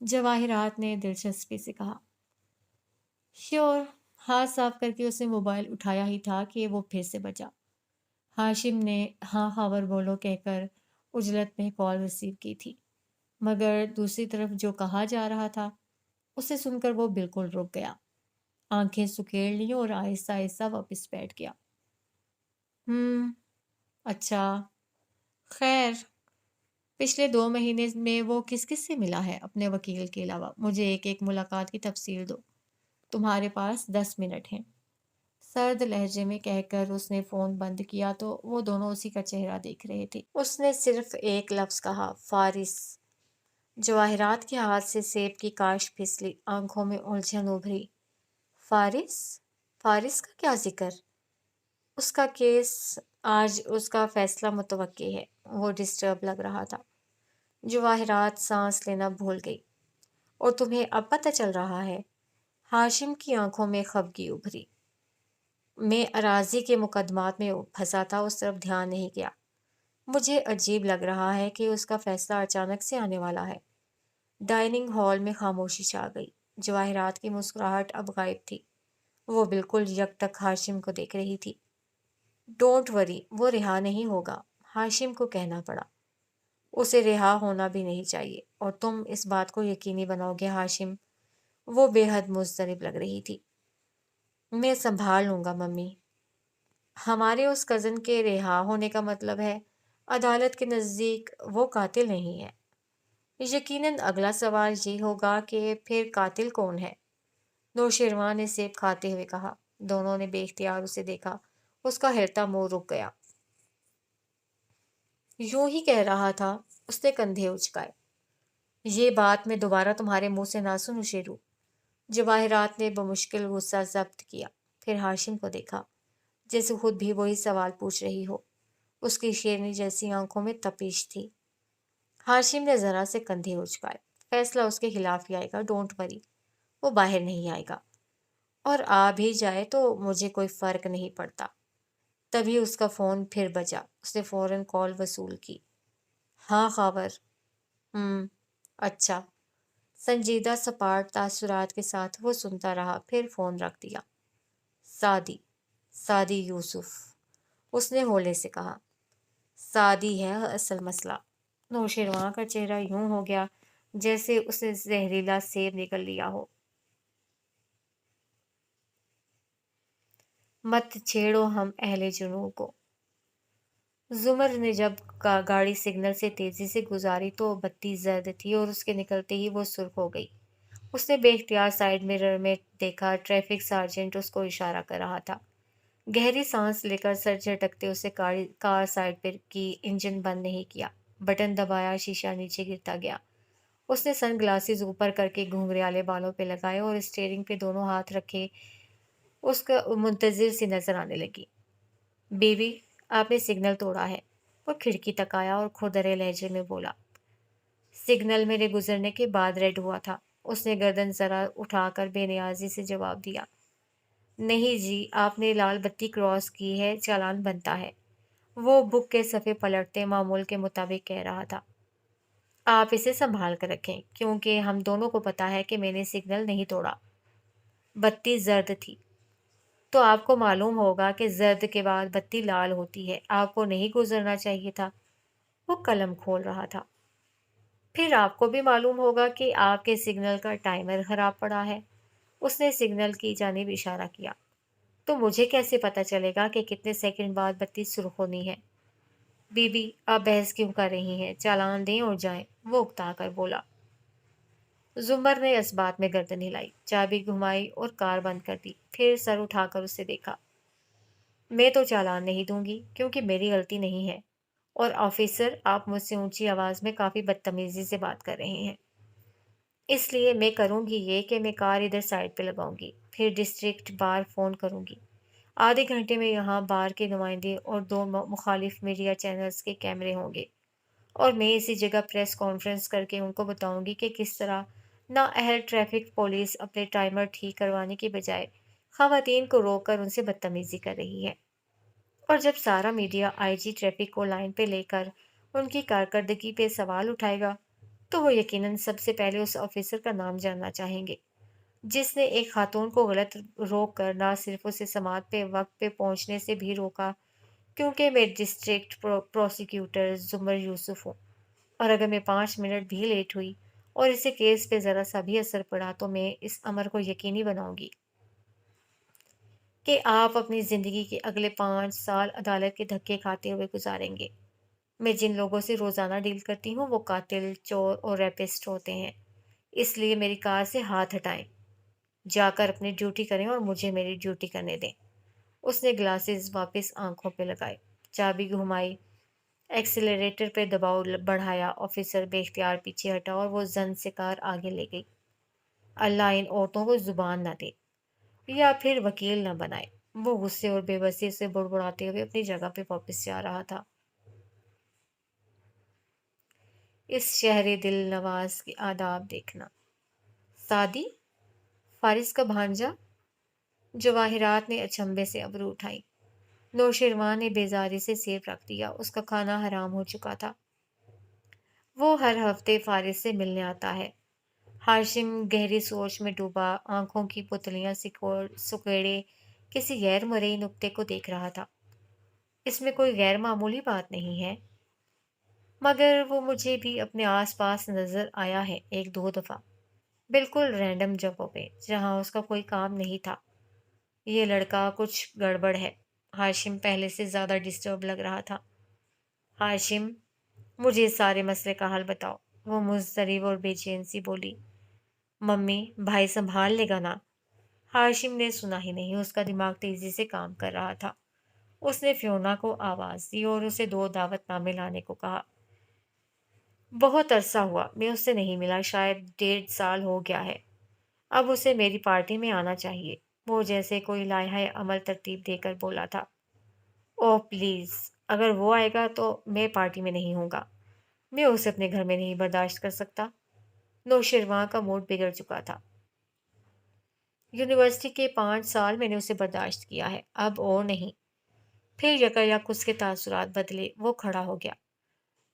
جواہرات نے دلچسپی سے کہا۔ شیور۔ ہاتھ صاف کر کے اس نے موبائل اٹھایا ہی تھا کہ وہ پھر سے بجا۔ ہاشم نے ہاں خبر بولو کہہ کر عجلت میں کال ریسیو کی تھی، مگر دوسری طرف جو کہا جا رہا تھا اسے سن کر وہ بالکل رک گیا، آنکھیں سکیڑ لی اور آہستہ آہستہ واپس بیٹھ گیا۔ اچھا، خیر، پچھلے 2 مہینے میں وہ کس کس سے ملا ہے اپنے وکیل کے علاوہ؟ مجھے ایک ملاقات کی تفصیل دو، تمہارے پاس 10 منٹ ہیں۔ سرد لہجے میں کہہ کر اس نے فون بند کیا تو وہ دونوں اسی کا چہرہ دیکھ رہے تھے۔ اس نے صرف ایک لفظ کہا، فارس۔ جواہرات کے ہاتھ سے سیب کی کاش پھسلی، آنکھوں میں الجھن ابھری۔ فارس؟ فارس کا کیا ذکر؟ اس کا کیس آج اس کا فیصلہ متوقع ہے۔ وہ ڈسٹرب لگ رہا تھا۔ جواہرات سانس لینا بھول گئی۔ اور تمہیں اب پتہ چل رہا ہے؟ ہاشم کی آنکھوں میں خفگی ابھری۔ میں اراضی کے مقدمات میں پھنسا تھا، اس طرف دھیان نہیں کیا۔ مجھے عجیب لگ رہا ہے کہ اس کا فیصلہ اچانک سے آنے والا ہے۔ ڈائننگ ہال میں خاموشی چھا گئی۔ جواہرات کی مسکراہٹ اب غائب تھی۔ وہ بالکل یک ٹک ہاشم کو دیکھ رہی تھی۔ ڈونٹ وری، وہ رہا نہیں ہوگا، ہاشم کو کہنا پڑا۔ اسے رہا ہونا بھی نہیں چاہیے، اور تم اس بات کو یقینی بناؤ گے ہاشم؟ وہ بے حد مضطرب لگ رہی تھی۔ میں سنبھال لوں گا ممی۔ ہمارے اس کزن کے رہا ہونے کا مطلب ہے عدالت کے نزدیک وہ قاتل نہیں ہے۔ یقیناً اگلا سوال یہ ہوگا کہ پھر قاتل کون ہے؟ نوشیروان نے سیب کھاتے ہوئے کہا۔ دونوں نے بے اختیار اسے دیکھا۔ اس کا ہلتا منہ رک گیا۔ یوں ہی کہہ رہا تھا، اس نے کندھے اچکائے۔ یہ بات میں دوبارہ تمہارے منہ سے نہ سنوں شیرو۔ جواہرات نے بمشکل غصہ ضبط کیا، پھر ہاشم کو دیکھا، جیسے خود بھی وہی سوال پوچھ رہی ہو۔ اس کی شیرنی جیسی آنکھوں میں تپش تھی۔ ہاشم نے ذرا سے کندھے اچکائے۔ فیصلہ اس کے خلاف ہی آئے گا، ڈونٹ وری۔ وہ باہر نہیں آئے گا، اور آ بھی جائے تو مجھے کوئی فرق نہیں پڑتا۔ تبھی اس کا فون پھر بجا۔ اس نے فوراً کال وصول کی۔ ہاں خاور؟ اچھا۔ سنجیدہ سپاٹ تاثرات کے ساتھ وہ سنتا رہا، پھر فون رکھ دیا۔ سعدی یوسف، اس نے ہولے سے کہا۔ سعدی ہے اصل مسئلہ۔ نوشیروان کا چہرہ یوں ہو گیا جیسے اسے زہریلا سیب نگل لیا ہو۔ مت چھیڑو ہم اہل جنوں کو۔ زمر نے جب گاڑی سگنل سے تیزی سے گزاری تو بتی زرد تھی، اور اس کے نکلتے ہی وہ سرخ ہو گئی۔ اس نے بے اختیار سائیڈ مرر میں دیکھا، ٹریفک سارجنٹ اس کو اشارہ کر رہا تھا۔ گہری سانس لے کر سر جھٹکتے اسے کار سائیڈ پر کی، انجن بند نہیں کیا، بٹن دبایا، شیشہ نیچے گرتا گیا۔ اس نے سن گلاسز اوپر کر کے گھنگریالے بالوں پہ لگائے اور اسٹیئرنگ پہ دونوں ہاتھ رکھے اس کا منتظر سی نظر آنے لگی۔ بیوی، آپ نے سگنل توڑا ہے۔ وہ کھڑکی تک آیا اور کھودرے لہجے میں بولا۔ سگنل میرے گزرنے کے بعد ریڈ ہوا تھا۔ اس نے گردن ذرا اٹھا کر بے نیازی سے جواب دیا۔ نہیں جی، آپ نے لال بتی کراس کی ہے، چالان بنتا ہے۔ وہ بک کے صفحے پلٹتے معمول کے مطابق کہہ رہا تھا۔ آپ اسے سنبھال کر رکھیں، کیونکہ ہم دونوں کو پتا ہے کہ میں نے سگنل نہیں توڑا۔ بتی زرد تھی تو آپ کو معلوم ہوگا کہ زرد کے بعد بتی لال ہوتی ہے، آپ کو نہیں گزرنا چاہیے تھا۔ وہ قلم کھول رہا تھا۔ پھر آپ کو بھی معلوم ہوگا کہ آپ کے سگنل کا ٹائمر خراب پڑا ہے۔ اس نے سگنل کی جانب اشارہ کیا۔ تو مجھے کیسے پتا چلے گا کہ کتنے سیکنڈ بعد بتی سرخ ہونی ہے؟ بی بی، آپ بحث کیوں کر رہی ہیں؟ چالان دیں اور جائیں، وہ اکتا کر بولا۔ زمر نے اس بات میں گردن ہلائی، چابی گھمائی اور کار بند کر دی، پھر سر اٹھا کر اسے دیکھا۔ میں تو چالان نہیں دوں گی، کیونکہ میری غلطی نہیں ہے، اور آفیسر، آپ مجھ سے اونچی آواز میں کافی بدتمیزی سے بات کر رہے ہیں۔ اس لیے میں کروں گی یہ کہ میں کار ادھر سائڈ پہ لگاؤں گی، پھر ڈسٹرکٹ بار فون کروں گی۔ آدھے گھنٹے میں یہاں بار کے نمائندے اور 2 مخالف میڈیا چینلز کے کیمرے ہوں گے، اور میں اسی جگہ پریس کانفرنس کر کے ان کو بتاؤں گی کہ کس طرح نااہل ٹریفک پولیس اپنے ٹائمر ٹھیک کروانے کی بجائے خواتین کو روک کر ان سے بدتمیزی کر رہی ہے۔ اور جب سارا میڈیا آئی جی ٹریفک کو لائن پہ لے کر ان کی کارکردگی پہ سوال اٹھائے گا، تو وہ یقیناً سب سے پہلے اس آفیسر کا نام جاننا چاہیں گے جس نے ایک خاتون کو غلط روک کر نہ صرف اسے سماعت پہ وقت پہ پہنچنے سے بھی روکا، کیونکہ میں ڈسٹرکٹ پروسیکیوٹر زمر یوسف ہوں، اور اگر میں 5 منٹ بھی لیٹ ہوئی اور اسے کیس پہ ذرا سا بھی اثر پڑا تو میں اس امر کو یقینی بناؤں گی کہ آپ اپنی زندگی کے اگلے 5 سال عدالت کے دھکے کھاتے ہوئے گزاریں گے۔ میں جن لوگوں سے روزانہ ڈیل کرتی ہوں وہ قاتل، چور اور ریپسٹ ہوتے ہیں، اس لیے میری کار سے ہاتھ ہٹائیں، جا کر اپنی ڈیوٹی کریں اور مجھے میری ڈیوٹی کرنے دیں۔ اس نے گلاسز واپس آنکھوں پہ لگائے، چابی گھمائی، ایکسیلریٹر پہ دباؤ بڑھایا۔ آفیسر بے اختیار پیچھے ہٹا اور وہ زن سے کار آگے لے گئی۔ اللہ ان عورتوں کو زبان نہ دے یا پھر وکیل نہ بنائے۔ وہ غصے اور بے بسی سے بڑبڑاتے ہوئے اپنی جگہ پہ واپس جا رہا تھا۔ اس شہر دل نواز کے آداب دیکھنا۔ سعدی، فارس کا بھانجا؟ جواہرات نے اچنبھے سے ابرو اٹھائی۔ نوشیروان نے بیزاری سے سیب رکھ دیا، اس کا کھانا حرام ہو چکا تھا۔ وہ ہر ہفتے فارس سے ملنے آتا ہے۔ ہاشم گہری سوچ میں ڈوبا، آنکھوں کی پتلیاں سکیڑے کسی غیر مرئی نقطے کو دیکھ رہا تھا۔ اس میں کوئی غیر معمولی بات نہیں ہے، مگر وہ مجھے بھی اپنے آس پاس نظر آیا ہے ایک دو دفعہ، بالکل رینڈم جگہوں پہ جہاں اس کا کوئی کام نہیں تھا۔ یہ لڑکا کچھ گڑبڑ ہے۔ ہاشم پہلے سے زیادہ ڈسٹرب لگ رہا تھا۔ ہاشم، مجھے اس سارے مسئلے کا حل بتاؤ، وہ مضطرب اور بے چین سی بولی۔ ممی، بھائی سنبھال لے گا نا؟ ہاشم نے سنا ہی نہیں، اس کا دماغ تیزی سے کام کر رہا تھا۔ اس نے فیونا کو آواز دی اور اسے 2 دعوت نامے لانے کو کہا۔ بہت عرصہ ہوا میں اس سے نہیں ملا، شاید 1.5 سال ہو گیا ہے۔ اب اسے میری پارٹی میں آنا چاہیے، وہ جیسے کوئی لائحہ عمل ترتیب دے کر بولا تھا۔ اوہ پلیز، اگر وہ آئے گا تو میں پارٹی میں نہیں ہوں گا، میں اسے اپنے گھر میں نہیں برداشت کر سکتا۔ نوشیروان کا موڈ بگڑ چکا تھا۔ یونیورسٹی کے 5 سال میں نے اسے برداشت کیا ہے، اب اور نہیں۔ پھر یکایک اس کے تاثرات بدلے، وہ کھڑا ہو گیا۔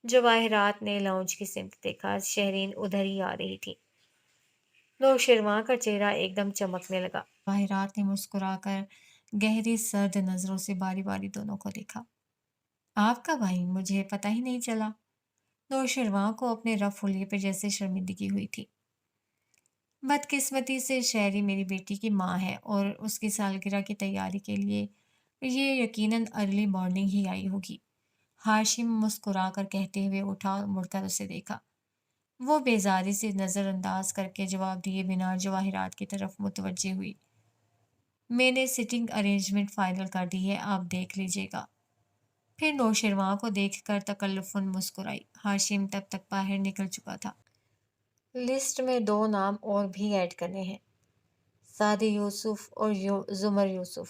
جواہرات نے لاؤنج کی سمت دیکھا، شہرین ادھر ہی آ رہی تھی۔ نوشیروان کا چہرہ ایک دم چمکنے لگا۔ جواہرات نے مسکرا کر گہری سرد نظروں سے باری باری دونوں کو دیکھا۔ آپ کا بھائی؟ مجھے پتہ ہی نہیں چلا۔ نوشیروان کو اپنے رف حلیے پہ جیسے شرمندگی ہوئی تھی۔ بدقسمتی سے شہری میری بیٹی کی ماں ہے اور اس کی سالگرہ کی تیاری کے لیے یہ یقیناً ارلی مارننگ ہی آئی ہوگی۔ ہاشم مسکرا کر کہتے ہوئے اٹھا اور مڑ کر اسے دیکھا۔ وہ بیزاری سے نظر انداز کر کے جواب دیے بنا جواہرات کی طرف متوجہ ہوئی۔ میں نے سٹنگ ارینجمنٹ فائنل کر دی ہے، آپ دیکھ لیجیے گا۔ پھر نوشیروان کو دیکھ کر تکلفاً مسکرائی۔ ہاشم تب تک باہر نکل چکا تھا۔ لسٹ میں 2 نام اور بھی ایڈ کرنے ہیں، سعدی یوسف اور زمر یوسف۔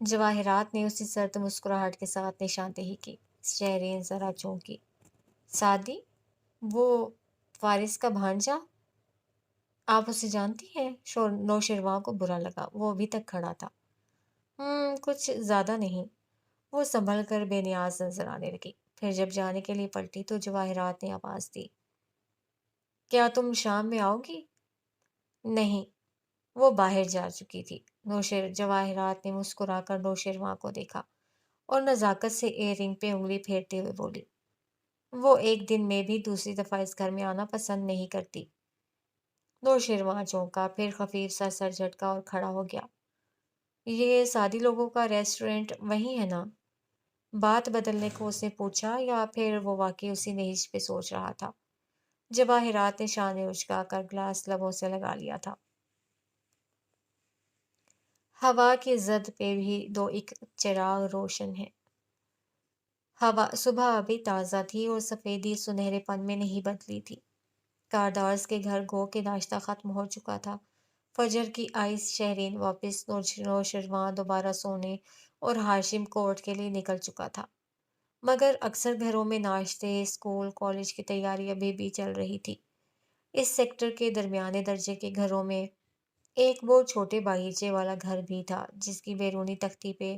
جواہرات نے اسی سرد مسکراہٹ کے ساتھ نشاندہی کی۔ شہرین ذرا چونکی۔ سعدی؟ وہ فارس کا بھانجا؟ آپ اسے جانتی ہیں؟ نوشیروان کو برا لگا، وہ ابھی تک کھڑا تھا۔ کچھ زیادہ نہیں۔ وہ سنبھل کر بے نیاز نظر آنے لگی۔ پھر جب جانے کے لیے پلٹی تو جواہرات نے آواز دی، کیا تم شام میں آؤ گی؟ نہیں، وہ باہر جا چکی تھی۔ جواہرات نے مسکرا کر نوشیروان کو دیکھا اور نزاکت سے ایئر رنگ پہ انگلی پھیرتے ہوئے بولی، وہ ایک دن میں بھی دوسری دفعہ اس گھر میں آنا پسند نہیں کرتی۔ نوشیروان چونکا، پھر خفیف سا سر جھٹکا اور کھڑا ہو گیا۔ یہ سادی لوگوں کا ریسٹورنٹ وہی ہے نا؟ بات بدلنے کو اس نے پوچھا، یا پھر وہ واقعی اسی نہج پہ سوچ رہا تھا؟ جواہرات نے شانے اچکا کر گلاس لبوں سے لگا لیا تھا۔ ہوا کی زد پہ بھی 2 چراغ روشن ہے۔ ہوا صبح ابھی تازہ تھی اور سفیدی سنہرے پن میں نہیں بدلی تھی۔ کاردارز کے گھر گو کہ ناشتہ ختم ہو چکا تھا۔ فجر کی آئس، شہرین واپس، نوشیروان دوبارہ سونے اور ہاشم کورٹ کے لیے نکل چکا تھا۔ مگر اکثر گھروں میں ناشتے، اسکول، کالج کی تیاری ابھی بھی چل رہی تھی۔ اس سیکٹر کے درمیانے درجے کے گھروں میں ایک بہت چھوٹے باغیچے والا گھر بھی تھا، جس کی بیرونی تختی پہ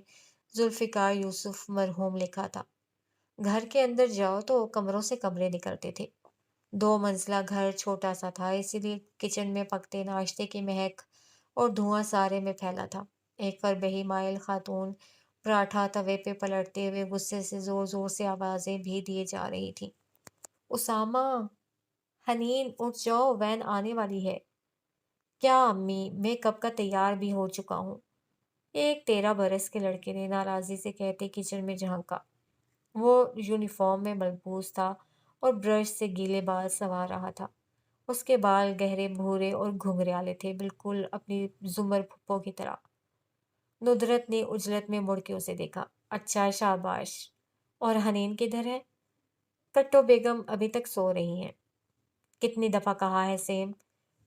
ذوالفقار یوسف مرحوم لکھا تھا۔ گھر کے اندر جاؤ تو کمروں سے کمرے نکلتے تھے۔ 2 منزلہ گھر چھوٹا سا تھا، اسی لیے کچن میں پکتے ناشتے کی مہک اور دھواں سارے میں پھیلا تھا۔ ایک فربہی مائل خاتون پراٹھا توے پہ پلٹتے ہوئے غصے سے زور زور سے آوازیں بھی دیے جا رہی تھیں، اسامہ، حنین، اٹھ جاؤ، وین آنے والی ہے۔ کیا امی، میں کب کا تیار بھی ہو چکا ہوں، ایک 13 برس کے لڑکے نے ناراضی سے کہتے کچن میں جھانکا۔ وہ یونیفارم میں ملبوس تھا اور برش سے گیلے بال سنوار رہا تھا۔ اس کے بال گہرے بھورے اور گھنگریالے تھے، بالکل اپنی زمر پھپھو کی طرح۔ ندرت نے عجلت میں مڑ کے اسے دیکھا۔ اچھا، شاباش۔ اور حنین کدھر ہے؟ کٹو بیگم ابھی تک سو رہی ہیں۔ کتنی دفعہ کہا ہے سیم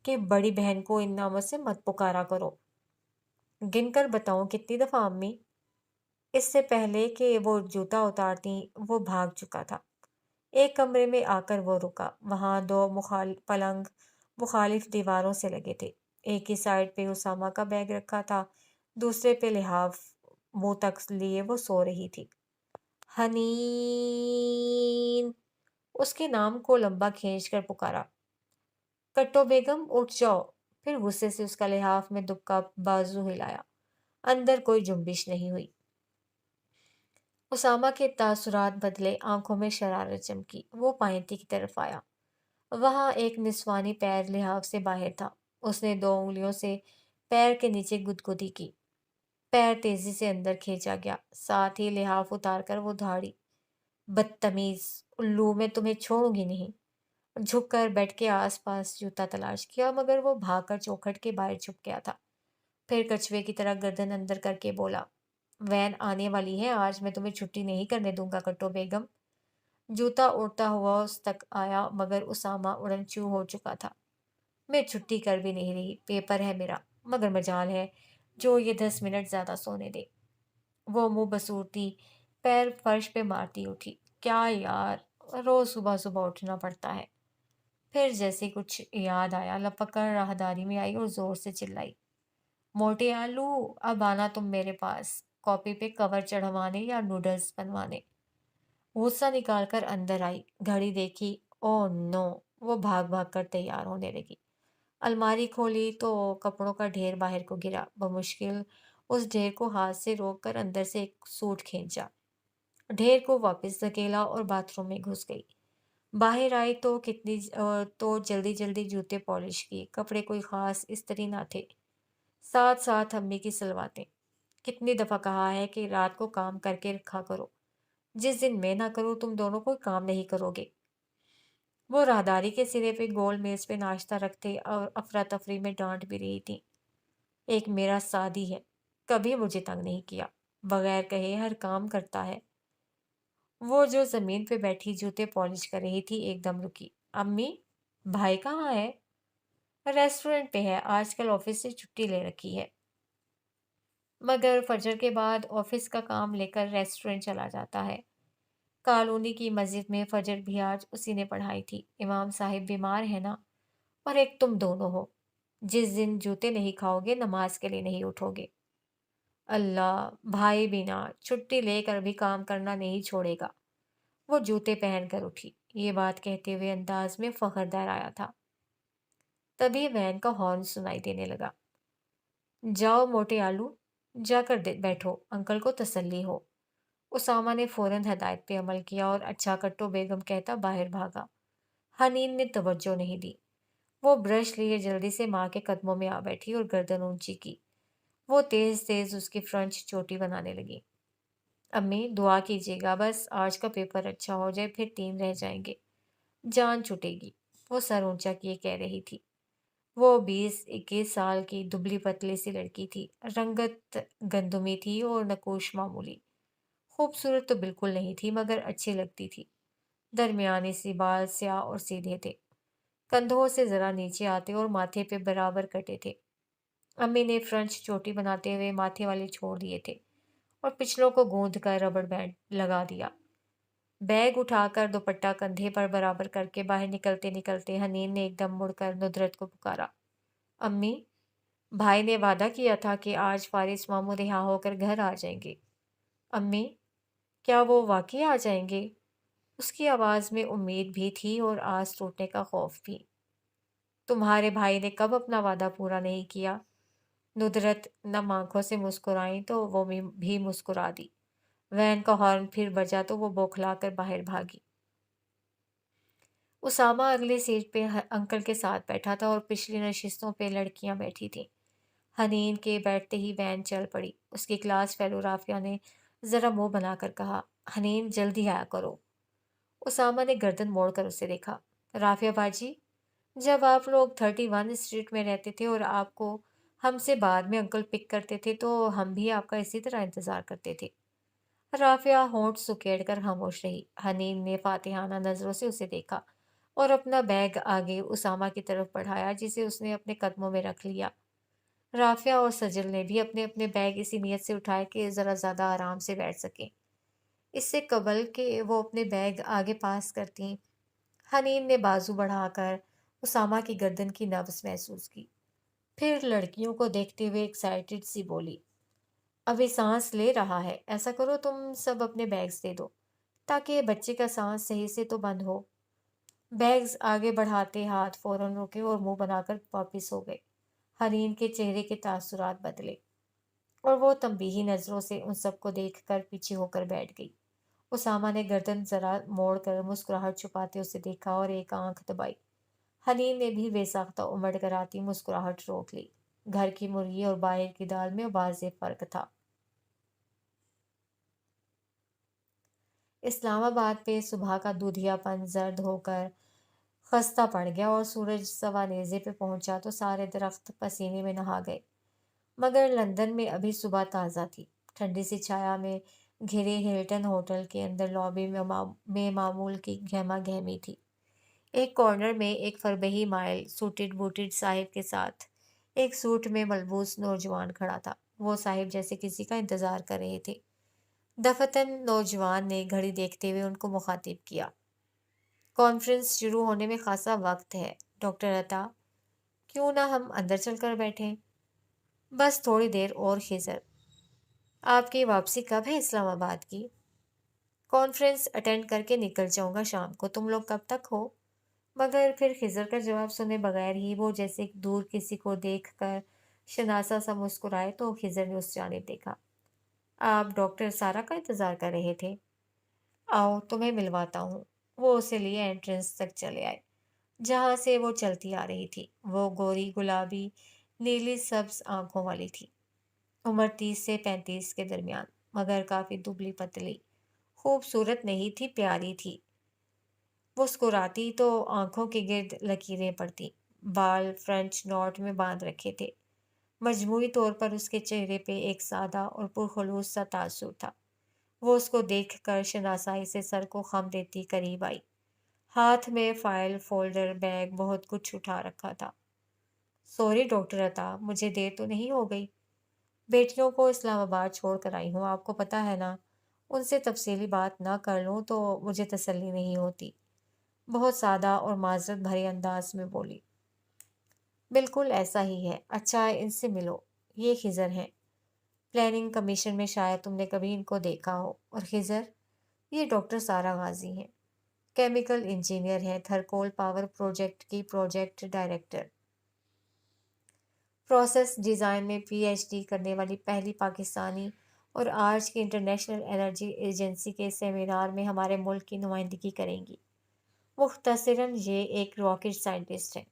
کہ بڑی بہن کو ان ناموں سے مت پکارا کرو۔ گن کر بتاؤں کتنی دفعہ امی؟ اس سے پہلے کہ وہ جوتا اتارتی وہ بھاگ چکا تھا۔ ایک کمرے میں آ کر وہ رکا۔ وہاں دو پلنگ مخالف دیواروں سے لگے تھے۔ ایک ہی سائڈ پہ اسامہ کا بیگ رکھا تھا، دوسرے پہ لحاف منہ تک لیے وہ سو رہی تھی۔ حنین! اس کے نام کو لمبا کھینچ کر پکارا۔ کٹو بیگم اٹھ جاؤ! پھر غصے سے اس کا لحاف میں دبکا بازو ہلایا۔ اندر کوئی جنبش نہیں ہوئی۔ اسامہ کے تاثرات بدلے، آنکھوں میں شرارت چمکی۔ وہ پائنتی کی طرف آیا۔ وہاں ایک نسوانی پیر لحاف سے باہر تھا۔ اس نے دو انگلیوں سے پیر کے نیچے گدگدی کی۔ پیر تیزی سے اندر کھینچا گیا، ساتھ ہی لحاف اتار کر وہ دھاڑی۔ بدتمیز! الو، میں تمہیں چھوڑوں گی نہیں۔ جھک کر بیٹھ کے آس پاس جوتا تلاش کیا مگر وہ بھاگ کر چوکھٹ کے باہر چھپ گیا تھا۔ پھر کچھوے کی طرح گردن اندر کر کے بولا، وین آنے والی ہے، آج میں تمہیں چھٹی نہیں کرنے دوں گا کٹو بیگم۔ جوتا اڑتا ہوا اس تک آیا مگر اسامہ اڑن چو ہو چکا تھا۔ میں چھٹی کر بھی نہیں رہی، پیپر ہے میرا، مگر مجال ہے جو یہ 10 منٹ زیادہ سونے دے۔ وہ منہ بسورتی پیر فرش پہ مارتی اٹھی۔ کیا یار، روز صبح صبح اٹھنا پڑتا ہے۔ پھر جیسے کچھ یاد آیا، لپک کر راہداری میں آئی اور زور سے چلائی، موٹے آلو، اب آنا تم میرے پاس، کاپی پہ کور چڑھوانے یا نوڈلز بنوانے۔ غصہ نکال کر اندر آئی، گھڑی دیکھی، او نو! وہ بھاگ بھاگ کر تیار ہونے لگی۔ الماری کھولی تو کپڑوں کا ڈھیر باہر کو گرا۔ بمشکل اس ڈھیر کو ہاتھ سے روک کر اندر سے ایک سوٹ کھینچا، ڈھیر کو واپس دھکیلا اور باتھ روم میں گھس گئی۔ باہر آئی تو جلدی جلدی جوتے پالش کیے۔ کپڑے کوئی خاص استری نہ تھے، ساتھ ساتھ امی کی سلواتیں۔ کتنی دفعہ کہا ہے کہ رات کو کام کر کے رکھا کرو، جس دن میں نہ کروں تم دونوں کوئی کام نہیں کرو گے۔ وہ راہداری کے سرے پہ گول میز پہ ناشتہ رکھتے اور افراتفری میں ڈانٹ بھی رہی تھی۔ ایک میرا سادی ہے، کبھی مجھے تنگ نہیں کیا، بغیر کہے ہر کام کرتا ہے۔ وہ جو زمین پہ بیٹھی جوتے پالش کر رہی تھی ایک دم رکی۔ امی، بھائی کہاں ہے؟ ریسٹورنٹ پہ ہے، آج کل آفس سے چھٹی لے رکھی ہے، مگر فجر کے بعد آفس کا کام لے کر ریسٹورنٹ چلا جاتا ہے۔ کالونی کی مسجد میں فجر بھی آج اسی نے پڑھائی تھی۔ امام صاحب بیمار ہے نا، اور ایک تم دونوں ہو، جس دن جوتے نہیں کھاؤ گے نماز کے لیے نہیں اٹھو گے۔ اللہ، بھائی بینا چھٹی لے کر بھی کام کرنا نہیں چھوڑے گا۔ وہ جوتے پہن کر اٹھی، یہ بات کہتے ہوئے انداز میں فخر دہرایا تھا۔ تبھی وین کا ہارن سنائی دینے لگا۔ جاؤ موٹے آلو، جا کر بیٹھو، انکل کو تسلی ہو۔ اسامہ نے فوراً ہدایت پہ عمل کیا اور اچھا کٹو بیگم کہتا باہر بھاگا۔ حنین نے توجہ نہیں دی۔ وہ برش لیے جلدی سے ماں کے قدموں میں آ بیٹھی اور گردن اونچی کی۔ وہ تیز تیز اس کی فرنچ چوٹی بنانے لگی۔ امی، دعا کیجیے گا، بس آج کا پیپر اچھا ہو جائے، پھر 3 رہ جائیں گے، جان چھٹے گی۔ وہ سر اونچا کیے کہہ رہی تھی۔ وہ 20-21 سال کی دبلی پتلی سی لڑکی تھی، رنگت گندمی تھی اور نقوش معمولی۔ خوبصورت تو بالکل نہیں تھی مگر اچھی لگتی تھی۔ درمیانی سی بال سیاہ اور سیدھے تھے، کندھوں سے ذرا نیچے آتے اور ماتھے پہ برابر کٹے تھے۔ امی نے فرنچ چوٹی بناتے ہوئے ماتھے والے چھوڑ دیے تھے اور پچھلوں کو گوندھ کر ربڑ بینڈ لگا دیا۔ بیگ اٹھا کر دوپٹہ کندھے پر برابر کر کے باہر نکلتے نکلتے حنین نے ایک دم مڑ کر ندرت کو پکارا، امی، بھائی نے وعدہ کیا تھا کہ آج فارس ماموں رہا ہو کر گھر آ جائیں گے۔ امی، کیا وہ واقعی آ جائیں گے؟ اس کی آواز میں امید بھی تھی اور آس ٹوٹنے کا خوف بھی۔ تمہارے بھائی نے کب اپنا وعدہ پورا نہیں کیا؟ ندرت نم آنکھوں سے مسکرائیں تو وہ بھی مسکرا دی۔ وین کا ہارن پھر بجا تو وہ بوکھلا کر باہر بھاگی۔ اسامہ اگلی سیٹ پہ انکل کے ساتھ بیٹھا تھا اور پچھلی نشستوں پہ لڑکیاں بیٹھی تھیں۔ حنین کے بیٹھتے ہی وین چل پڑی۔ اس کی کلاس فیلو رافیہ نے ذرا منہ بنا کر کہا، حنین جلدی آیا کرو۔ اسامہ نے گردن موڑ کر اسے دیکھا۔ رافیہ باجی، جب آپ لوگ 31 اسٹریٹ میں رہتے تھے اور آپ کو ہم سے بعد میں انکل پک کرتے تھے تو ہم بھی آپ کا اسی طرح انتظار کرتے تھے۔ رافیہ ہونٹ سکیڑ کر خاموش رہی۔ حنین نے فاتحانہ نظروں سے اسے دیکھا اور اپنا بیگ آگے اسامہ کی طرف بڑھایا جسے اس نے اپنے قدموں میں رکھ لیا۔ رافعہ اور سجل نے بھی اپنے اپنے بیگ اسی نیت سے اٹھائے کہ ذرا زیادہ آرام سے بیٹھ سکیں۔ اس سے قبل کہ وہ اپنے بیگ آگے پاس کرتیں، حنین نے بازو بڑھا کر اسامہ کی گردن کی نبض محسوس کی۔ پھر لڑکیوں کو دیکھتے ہوئے ایکسائٹڈ سی بولی، ابھی سانس لے رہا ہے، ایسا کرو تم سب اپنے بیگز دے دو تاکہ بچے کا سانس صحیح سے تو بند ہو۔ بیگز آگے بڑھاتے ہاتھ فوراً رکے اور منہ بنا کر واپس ہو گئے۔ حنین کے چہرے کے تاثرات بدلے اور وہ تنبیہی نظروں سے ان سب کو دیکھ کر پیچھے ہو کر بیٹھ گئی۔ اسامہ نے گردن ذرا موڑ کر مسکراہٹ چھپاتے اسے دیکھا اور ایک آنکھ دبائی۔ حنین نے بھی بے ساختہ امڑ کر آتی مسکراہٹ روک لی۔ گھر کی مرغی اور باہر کی دال میں واضح فرق تھا۔ اسلام آباد پہ صبح کا دودھیا پن زرد ہو کر خستہ پڑ گیا اور سورج سوا نیزے پہ پہنچا تو سارے درخت پسینے میں نہا گئے۔ مگر لندن میں ابھی صبح تازہ تھی۔ ٹھنڈی سی چھایا میں گھرے ہلٹن ہوٹل کے اندر لابی میں معمول کی گہما گہمی تھی۔ ایک کارنر میں ایک فربہی مائل سوٹڈ بوٹڈ صاحب کے ساتھ ایک سوٹ میں ملبوس نوجوان کھڑا تھا۔ وہ صاحب جیسے کسی کا انتظار کر رہے تھے۔ دفتن نوجوان نے گھڑی دیکھتے ہوئے ان کو مخاطب کیا، کانفرنس شروع ہونے میں خاصا وقت ہے ڈاکٹر عطا، کیوں نہ ہم اندر چل کر بیٹھیں؟ بس تھوڑی دیر اور خضر، آپ کی واپسی کب ہے اسلام آباد کی؟ کانفرنس اٹینڈ کر کے نکل جاؤں گا شام کو، تم لوگ کب تک ہو؟ مگر پھر خضر کا جواب سنے بغیر ہی وہ جیسے دور کسی کو دیکھ کر شناسا سا مسکرائے تو خضر نے اس جانب دیکھا۔ آپ ڈاکٹر سارا کا انتظار کر رہے تھے؟ آؤ تمہیں ملواتا ہوں۔ وہ اسے لیے انٹرنس تک چلے آئے جہاں سے وہ چلتی آ رہی تھی۔ وہ گوری گلابی نیلی سبز آنکھوں والی تھی، عمر 30 سے 35 کے درمیان، مگر کافی دبلی پتلی، خوبصورت نہیں تھی، پیاری تھی۔ مسکراتی تو آنکھوں کے گرد لکیریں پڑتی۔ بال فرنچ نوٹ میں باندھ رکھے تھے۔ مجموعی طور پر اس کے چہرے پہ ایک سادہ اور پرخلوص سا تاثر تھا۔ وہ اس کو دیکھ کر شناسائی سے سر کو خم دیتی قریب آئی۔ ہاتھ میں فائل، فولڈر، بیگ، بہت کچھ اٹھا رکھا تھا۔ سوری ڈاکٹر عطا، مجھے دیر تو نہیں ہو گئی؟ بیٹیوں کو اسلام آباد چھوڑ کر آئی ہوں، آپ کو پتہ ہے نا، ان سے تفصیلی بات نہ کر لوں تو مجھے تسلی نہیں ہوتی۔ بہت سادہ اور معذرت بھرے انداز میں بولی۔ بالکل ایسا ہی ہے، اچھا ان سے ملو، یہ خضر ہیں، پلاننگ کمیشن میں شاید تم نے کبھی ان کو دیکھا ہو۔ اور خضر، یہ ڈاکٹر سارا غازی ہیں، کیمیکل انجینئر ہیں، تھرکول پاور پروجیکٹ کی پروجیکٹ ڈائریکٹر، پروسیس ڈیزائن میں پی ایچ ڈی کرنے والی پہلی پاکستانی، اور آج کی انٹرنیشنل انرجی ایجنسی کے سیمینار میں ہمارے ملک کی نمائندگی کریں گی۔ مختصراً یہ ایک راکٹ سائنٹسٹ ہیں۔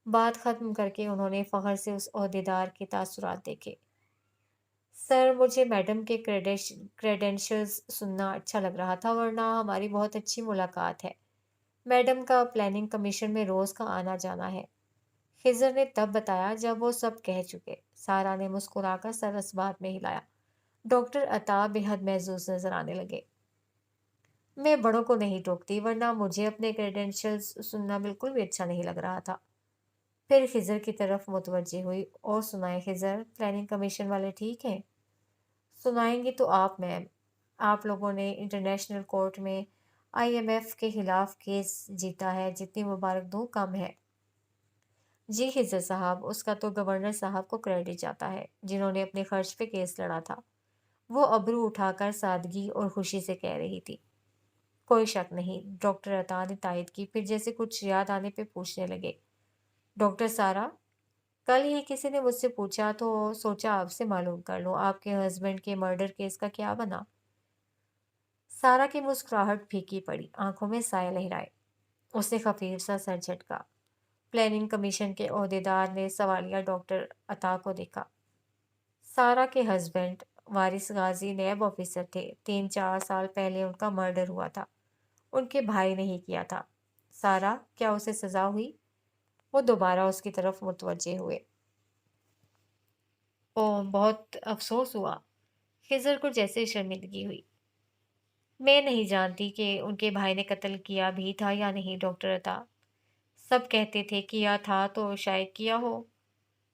بات ختم کر کے انہوں نے فخر سے اس عہدیدار کے تاثرات دیکھے۔ سر، مجھے میڈم کے کریڈینشلز سننا اچھا لگ رہا تھا، ورنہ ہماری بہت اچھی ملاقات ہے۔ میڈم کا پلاننگ کمیشن میں روز کا آنا جانا ہے۔ خضر نے تب بتایا جب وہ سب کہہ چکے۔ سارا نے مسکرا کر سر اس بات میں ہلایا۔ ڈاکٹر عطا بے حد محظوظ نظر آنے لگے۔ میں بڑوں کو نہیں ٹوکتی، ورنہ مجھے اپنے کریڈینشلز سننا بالکل بھی اچھا نہیں لگ رہا تھا۔ پھر خضر کی طرف متوجہ ہوئی، اور سنائیں خضر، پلاننگ کمیشن والے ٹھیک ہیں؟ سنائیں گی تو آپ میم، آپ لوگوں نے انٹرنیشنل کورٹ میں آئی ایم ایف کے خلاف کیس جیتا ہے، جتنی مبارک دوں کم ہے۔ جی خضر صاحب، اس کا تو گورنر صاحب کو کریڈٹ جاتا ہے، جنہوں نے اپنے خرچ پہ کیس لڑا تھا۔ وہ ابرو اٹھا کر سادگی اور خوشی سے کہہ رہی تھی۔ کوئی شک نہیں، ڈاکٹر عطا نے تائید کی، پھر جیسے کچھ یاد آنے پہ پوچھنے لگے، ڈاکٹر سارا، کل ہی کسی نے مجھ سے پوچھا تو سوچا آپ سے معلوم کر لوں، آپ کے ہسبینڈ کے مرڈر کیس کا کیا بنا؟ سارا کی مسکراہٹ پھیکی پڑی، آنکھوں میں سائے لہرائے۔ اس نے خفیف سا سر جھٹکا۔ پلاننگ کمیشن کے عہدیدار نے سوالیہ ڈاکٹر عطا کو دیکھا۔ سارا کے ہسبینڈ وارث غازی نیب آفیسر تھے، 3-4 سال پہلے ان کا مرڈر ہوا تھا، ان کے بھائی نے ہی کیا تھا۔ سارا، کیا اسے سزا ہوئی؟ وہ دوبارہ اس کی طرف متوجہ ہوئے۔ بہت افسوس ہوا۔ خضر کو جیسے شرمندگی ہوئی۔ میں نہیں جانتی کہ ان کے بھائی نے قتل کیا بھی تھا یا نہیں ڈاکٹر عطا، سب کہتے تھے کیا تھا تو شاید کیا ہو،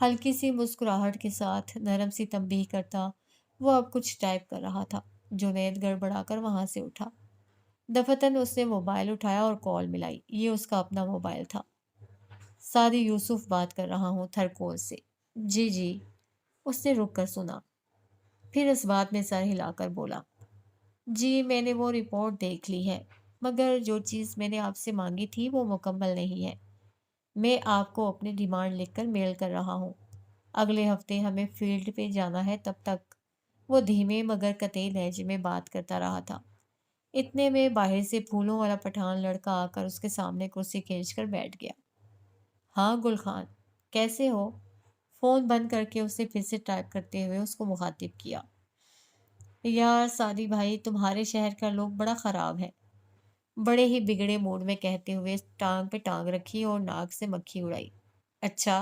ہلکی سی مسکراہٹ کے ساتھ نرم سی تنبیہ کرتا وہ اب کچھ ٹائپ کر رہا تھا۔ جنید گڑبڑا کر وہاں سے اٹھا۔ دفتن اس نے موبائل اٹھایا اور کال ملائی۔ یہ اس کا اپنا موبائل تھا۔ سعدی یوسف بات کر رہا ہوں تھرکول سے۔ جی جی، اس نے رک کر سنا، پھر اس بات میں سر ہلا کر بولا، جی میں نے وہ رپورٹ دیکھ لی ہے، مگر جو چیز میں نے آپ سے مانگی تھی وہ مکمل نہیں ہے۔ میں آپ کو اپنی ڈیمانڈ لکھ کر میل کر رہا ہوں۔ اگلے ہفتے ہمیں فیلڈ پہ جانا ہے، تب تک۔ وہ دھیمے مگر قطعی لہجے میں بات کرتا رہا تھا۔ اتنے میں باہر سے پھولوں والا پٹھان لڑکا آ کر اس کے سامنے کرسی کھینچ کر بیٹھ گیا۔ ہاں گل خان، کیسے ہو؟ فون بند کر کے اسے پھر سے ٹائپ کرتے ہوئے اس کو مخاطب کیا۔ یار سعدی بھائی، تمہارے شہر کا لوگ بڑا خراب ہے۔ بڑے ہی بگڑے موڈ میں کہتے ہوئے ٹانگ پہ ٹانگ رکھی اور ناک سے مکھی اڑائی۔ اچھا،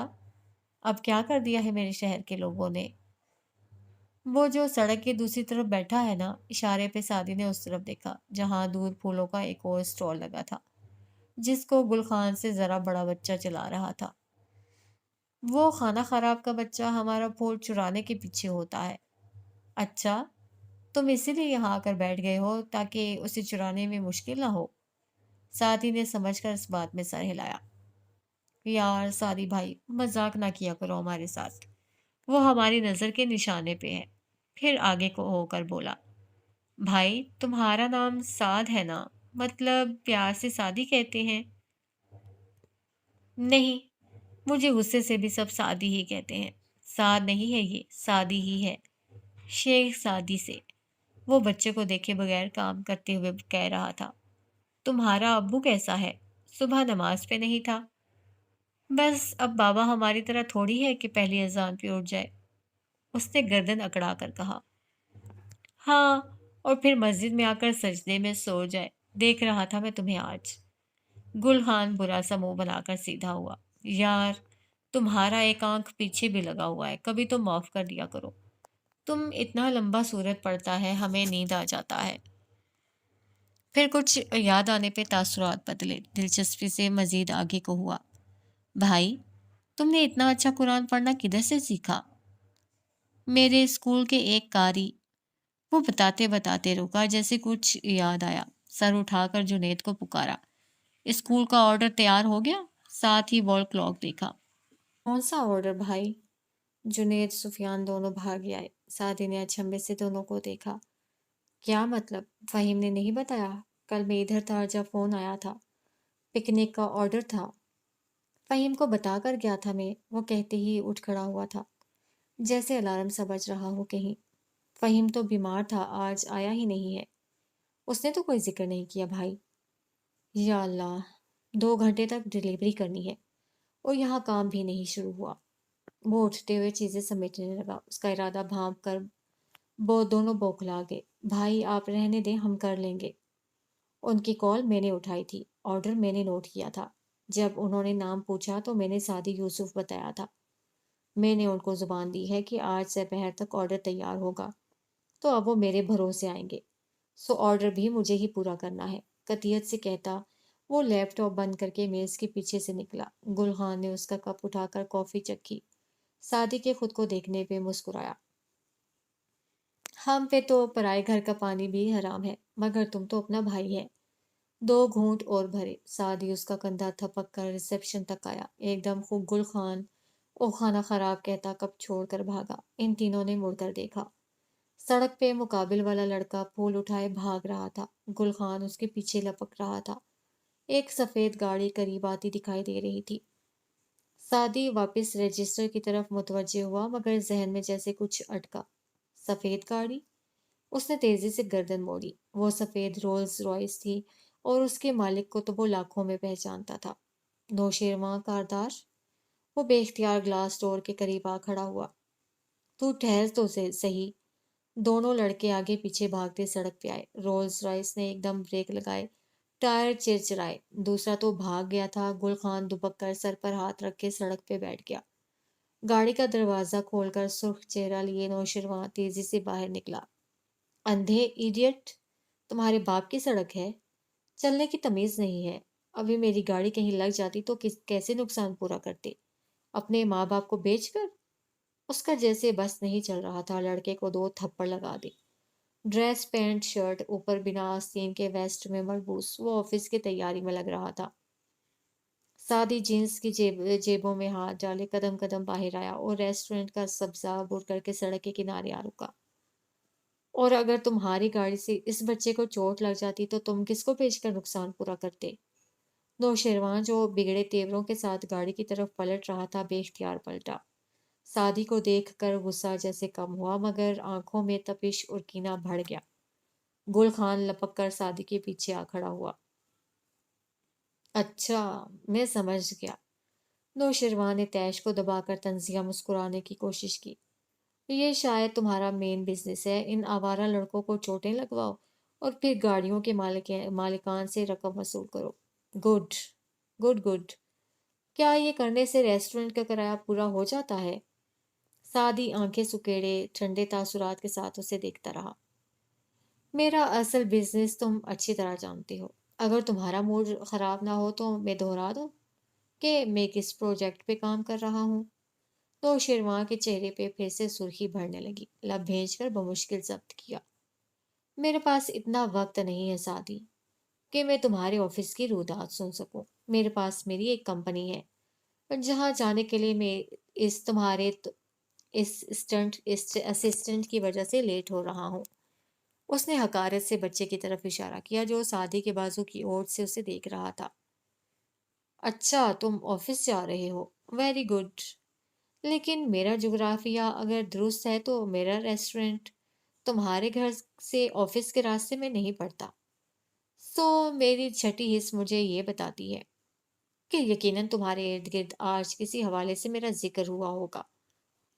اب کیا کر دیا ہے میرے شہر کے لوگوں نے؟ وہ جو سڑک کے دوسری طرف بیٹھا ہے نا، اشارے پہ سعدی نے اس طرف دیکھا جہاں دور پھولوں کا ایک اور اسٹال لگا تھا، جس کو گل خان سے ذرا بڑا بچہ چلا رہا تھا۔ وہ خانہ خراب کا بچہ ہمارا پھول چرانے کے پیچھے ہوتا ہے۔ اچھا، تم اسی لیے یہاں آ کر بیٹھ گئے ہو تاکہ اسے چرانے میں مشکل نہ ہو؟ سعدی نے سمجھ کر اس بات میں سر ہلایا۔ یار سعدی بھائی، مذاق نہ کیا کرو ہمارے ساتھ، وہ ہماری نظر کے نشانے پہ ہے۔ پھر آگے کو ہو کر بولا، بھائی تمہارا نام سعد ہے نا؟ مطلب پیار سے سعدی کہتے ہیں؟ نہیں، مجھے غصے سے بھی سب سعدی ہی کہتے ہیں۔ سعد نہیں ہے، یہ سعدی ہی ہے، شیخ سعدی سے۔ وہ بچے کو دیکھے بغیر کام کرتے ہوئے کہہ رہا تھا۔ تمہارا ابو کیسا ہے؟ صبح نماز پہ نہیں تھا؟ بس اب بابا ہماری طرح تھوڑی ہے کہ پہلی اذان پہ اٹھ جائے، اس نے گردن اکڑا کر کہا۔ ہاں، اور پھر مسجد میں آ کر سجدے میں سو جائے۔ دیکھ رہا تھا میں تمہیں آج۔ گل خان برا سا منہ بنا کر سیدھا ہوا۔ یار تمہارا ایک آنکھ پیچھے بھی لگا ہوا ہے، کبھی تو معاف کر دیا کرو۔ تم اتنا لمبا سورت پڑتا ہے ہمیں نیند آ جاتا ہے۔ پھر کچھ یاد آنے پہ تاثرات بدلے، دلچسپی سے مزید آگے کو ہوا۔ بھائی تم نے اتنا اچھا قرآن پڑھنا کدھر سے سیکھا؟ میرے اسکول کے ایک قاری، وہ بتاتے بتاتے رکا جیسے کچھ یاد آیا۔ سر اٹھا کر جنید کو پکارا۔ اسکول کا آرڈر تیار ہو گیا؟ ساتھ ہی وال کلاک دیکھا۔ کون سا آرڈر بھائی؟ جنید سفیان دونوں بھاگ آئے۔ سعدی نے اچھمبے سے دونوں کو دیکھا۔ کیا مطلب؟ فہیم نے نہیں بتایا؟ کل میں ادھر تھا جب فون آیا تھا، پکنک کا آرڈر تھا۔ فہیم کو بتا کر گیا تھا میں، وہ کہتے ہی اٹھ کھڑا ہوا تھا جیسے الارم سا بج رہا ہو کہیں۔ فہیم تو بیمار تھا، آج آیا ہی نہیں ہے۔ اس نے تو کوئی ذکر نہیں کیا بھائی۔ یا اللہ، 2 گھنٹے تک ڈلیوری کرنی ہے اور یہاں کام بھی نہیں شروع ہوا۔ وہ اٹھتے ہوئے چیزیں سمیٹنے لگا۔ اس کا ارادہ بھانپ کر وہ دونوں بوکھلا گئے۔ بھائی آپ رہنے دیں، ہم کر لیں گے۔ ان کی کال میں نے اٹھائی تھی، آرڈر میں نے نوٹ کیا تھا۔ جب انہوں نے نام پوچھا تو میں نے سعدی یوسف بتایا تھا۔ میں نے ان کو زبان دی ہے کہ آج سے پہر تک آرڈر تیار ہوگا، تو اب وہ میرے بھروسے آئیں گے، سو آرڈر بھی مجھے ہی پورا کرنا ہے، قطعیت سے کہتا وہ لیپ ٹاپ بند کر کے میز کے پیچھے سے نکلا۔ گل خان نے اس کا کپ اٹھا کر کافی چکھی۔ سعدی کے خود کو دیکھنے پہ مسکرایا۔ ہم پہ تو پرائے گھر کا پانی بھی حرام ہے، مگر تم تو اپنا بھائی ہے۔ 2 گھونٹ اور بھرے۔ سعدی اس کا کندھا تھپک کر ریسیپشن تک آیا۔ ایک دم خوب گل خان او خانہ خراب کہتا کپ چھوڑ کر بھاگا۔ ان تینوں نے مڑ کر دیکھا۔ سڑک پہ مقابل والا لڑکا پھول اٹھائے بھاگ رہا تھا۔ گل خان اس کے پیچھے لپک رہا تھا۔ ایک سفید گاڑی قریب آتی دکھائی دے رہی تھی۔ سعدی واپس رجسٹر کی طرف متوجہ ہوا، مگر ذہن میں جیسے کچھ اٹکا۔ سفید گاڑی؟ اس نے تیزی سے گردن موڑی۔ وہ سفید رولز رائس تھی اور اس کے مالک کو تو وہ لاکھوں میں پہچانتا تھا۔ نوشیروان کاردار؟ وہ بے اختیار گلاس ڈور کے قریب آ کھڑا ہوا۔ تو ٹھہر تو صحیح۔ دونوں لڑکے آگے پیچھے بھاگتے سڑک پہ آئے۔ رولز رائس نے ایک دم بریک لگائے، ٹائر چرچرائے۔ دوسرا تو بھاگ گیا تھا۔ گل خان دبک کر سر پر ہاتھ رکھ کے سڑک پہ بیٹھ گیا۔ گاڑی کا دروازہ کھول کر سرخ چہرہ لیے نوشیروان تیزی سے باہر نکلا۔ اندھے ایڈیٹ، تمہارے باپ کی سڑک ہے، چلنے کی تمیز نہیں ہے۔ ابھی میری گاڑی کہیں لگ جاتی تو کیسے نقصان پورا کرتے؟ اپنے ماں باپ کو بیچ کر؟ اس کا جیسے بس نہیں چل رہا تھا، لڑکے کو دو تھپڑ لگا دی۔ ڈریس پینٹ شرٹ اوپر بنا آستین کے ویسٹ میں ملبوس وہ آفس کی تیاری میں لگ رہا تھا۔ سادی جینس کی جیبوں میں ہاتھ ڈالے قدم قدم باہر آیا اور ریسٹورنٹ کا سبزہ عبور کر کے سڑک کے کنارے آ رکا۔ اور اگر تمہاری گاڑی سے اس بچے کو چوٹ لگ جاتی تو تم کس کو بھیج کر نقصان پورا کرتے؟ نوشیروان جو بگڑے تیوروں کے ساتھ گاڑی کی طرف پلٹ رہا تھا بے اختیار پلٹا۔ سادی کو دیکھ کر غصہ جیسے کم ہوا مگر آنکھوں میں تپش اور کینہ بڑھ گیا۔ گل خان لپک کر سادی کے پیچھے آ کھڑا ہوا۔ اچھا، میں سمجھ گیا۔ نوشیروان نے تیش کو دبا کر طنزیہ مسکرانے کی کوشش کی۔ یہ شاید تمہارا مین بزنس ہے، ان آوارہ لڑکوں کو چوٹیں لگواؤ اور پھر گاڑیوں کے مالکان سے رقم وصول کرو۔ Good good good. کیا یہ کرنے سے ریسٹورنٹ کا کرایہ پورا ہو جاتا ہے؟ سادی آنکھیں سکیڑے ٹھنڈے تاثرات کے ساتھ اسے دیکھتا رہا۔ میرا اصل بزنس تم اچھی طرح جانتے ہو۔ اگر تمہارا موڈ خراب نہ ہو تو میں دہرا دوں کہ میں کس پروجیکٹ پہ کام کر رہا ہوں۔ تو شیرواں کے چہرے پہ پھر سے سرخی بڑھنے لگی، لب بھیج کر بمشکل ضبط کیا۔ میرے پاس اتنا وقت نہیں ہے سادی کہ میں تمہارے آفس کی رودات سن سکوں۔ میرے پاس میری ایک کمپنی ہے جہاں جانے کے لیے میں اس تمہارے اس اسسٹنٹ کی وجہ سے لیٹ ہو رہا ہوں۔ اس نے حقارت سے بچے کی طرف اشارہ کیا جو سادی کے بازو کی اوٹ سے اسے دیکھ رہا تھا۔ اچھا، تم آفس جا رہے ہو، ویری گڈ۔ لیکن میرا جغرافیہ اگر درست ہے تو میرا ریسٹورنٹ تمہارے گھر سے آفس کے راستے میں نہیں پڑتا۔ سو میری چھٹی حص مجھے یہ بتاتی ہے کہ یقیناً تمہارے ارد گرد آج کسی حوالے سے میرا ذکر ہوا ہوگا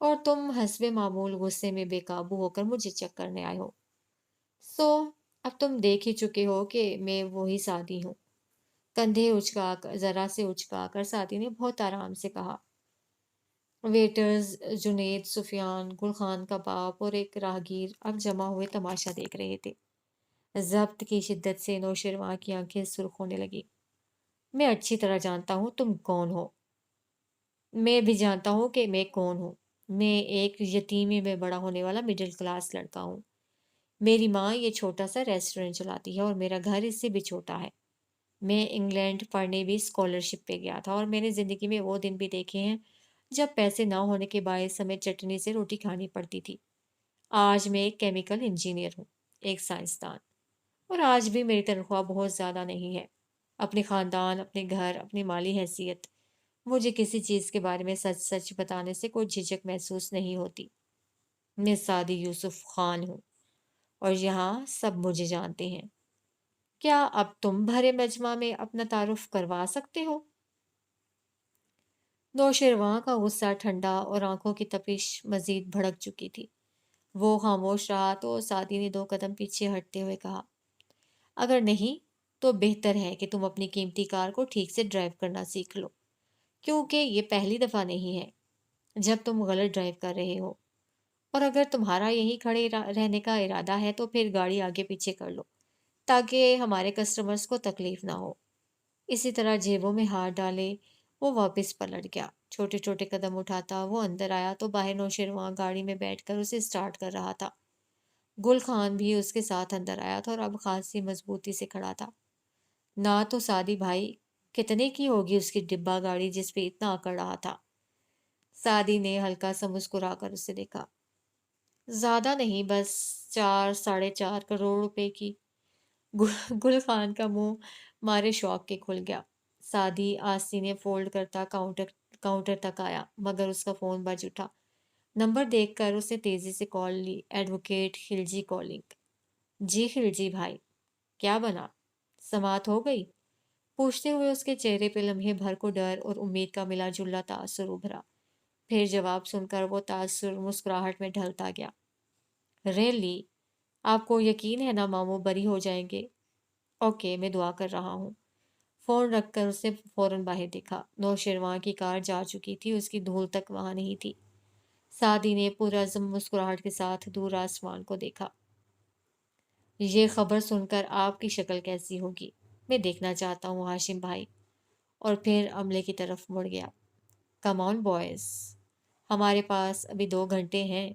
اور تم حسب معمول غصے میں بے قابو ہو کر مجھے چیک کرنے آئے ہو۔ سو اب تم دیکھ ہی چکے ہو کہ میں وہی سادی ہوں۔ کندھے ذرا سے اچکا کر سادی نے بہت آرام سے کہا۔ ویٹرز جنید، سفیان، گل خان کا باپ اور ایک راہگیر اب جمع ہوئے تماشا دیکھ رہے تھے۔ ضبط کی شدت سے نوشیروان کی آنکھیں سرخ ہونے لگی۔ میں اچھی طرح جانتا ہوں تم کون ہو۔ میں بھی جانتا ہوں کہ میں کون ہوں۔ میں ایک یتیمی میں بڑا ہونے والا مڈل کلاس لڑکا ہوں۔ میری ماں یہ چھوٹا سا ریسٹورنٹ چلاتی ہے اور میرا گھر اس سے بھی چھوٹا ہے۔ میں انگلینڈ پڑھنے بھی اسکالرشپ پہ گیا تھا اور میں نے زندگی میں وہ دن بھی دیکھے ہیں جب پیسے نہ ہونے کے باعث ہمیں چٹنی سے روٹی کھانی پڑتی تھی۔ آج میں ایک کیمیکل انجینئر ہوں، ایک سائنسدان، اور آج بھی میری تنخواہ بہت زیادہ نہیں ہے۔ اپنے خاندان، اپنے گھر، اپنی مالی حیثیت، مجھے کسی چیز کے بارے میں سچ سچ بتانے سے کوئی جھجک محسوس نہیں ہوتی۔ میں سادی یوسف خان ہوں اور یہاں سب مجھے جانتے ہیں۔ کیا اب تم بھرے مجمع میں اپنا تعارف کروا سکتے ہو؟ نوشیروان کا غصہ ٹھنڈا اور آنکھوں کی تپش مزید بھڑک چکی تھی۔ وہ خاموش رہا تو سادی نے 2 قدم پیچھے ہٹتے ہوئے کہا، اگر نہیں تو بہتر ہے کہ تم اپنی قیمتی کار کو ٹھیک سے ڈرائیو کرنا سیکھ لو، کیونکہ یہ پہلی دفعہ نہیں ہے جب تم غلط ڈرائیو کر رہے ہو۔ اور اگر تمہارا یہیں کھڑے رہنے کا ارادہ ہے تو پھر گاڑی آگے پیچھے کر لو تاکہ ہمارے کسٹمرز کو تکلیف نہ ہو۔ اسی طرح جیبوں میں ہاتھ ڈالے وہ واپس پلٹ گیا۔ چھوٹے چھوٹے قدم اٹھاتا وہ اندر آیا تو باہر نوشیروان گاڑی میں بیٹھ کر اسے اسٹارٹ کر رہا تھا۔ گل خان بھی اس کے ساتھ اندر آیا تھا اور اب خاصی مضبوطی سے کھڑا تھا۔ نہ تو سادی بھائی، کتنے کی ہوگی اس کی ڈبہ گاڑی جس پہ اتنا اکڑ رہا تھا؟ سادی نے ہلکا سا مسکرا کر اسے دیکھا۔ زیادہ نہیں، بس 4-4.5 کروڑ روپے کی۔ گل خان کا منہ مارے شوق کے کھل گیا۔ سادی آستینیں فولڈ کرتا کاؤنٹر تک آیا مگر اس کا فون بج اٹھا۔ نمبر دیکھ کر اس نے تیزی سے کال لی۔ Advocate Khilji calling. جی خلجی بھائی، کیا بنا؟ سماعت ہو گئی؟ پوچھتے ہوئے اس کے چہرے پہ لمحے بھر کو ڈر اور امید کا ملا جلا تاثر ابھرا۔ پھر جواب سن کر وہ تاثر مسکراہٹ میں ڈھلتا گیا۔ ریلی؟ آپ کو یقین ہے نا ماموں بری ہو جائیں گے؟ اوکے، میں دعا کر رہا ہوں۔ فون رکھ کر اس نے فوراً باہر دیکھا۔ نوشیروان کی کار جا چکی تھی، اس کی دھول تک وہاں نہیں تھی۔ سادی نے پرعزم مسکراہٹ کے ساتھ دور آسمان کو دیکھا۔ یہ خبر سن کر آپ کی شکل کیسی ہوگی؟ میں دیکھنا چاہتا ہوں ہاشم بھائی۔ اور پھر عملے کی طرف مڑ گیا۔ کم آن بوائز، ہمارے پاس ابھی 2 گھنٹے ہیں،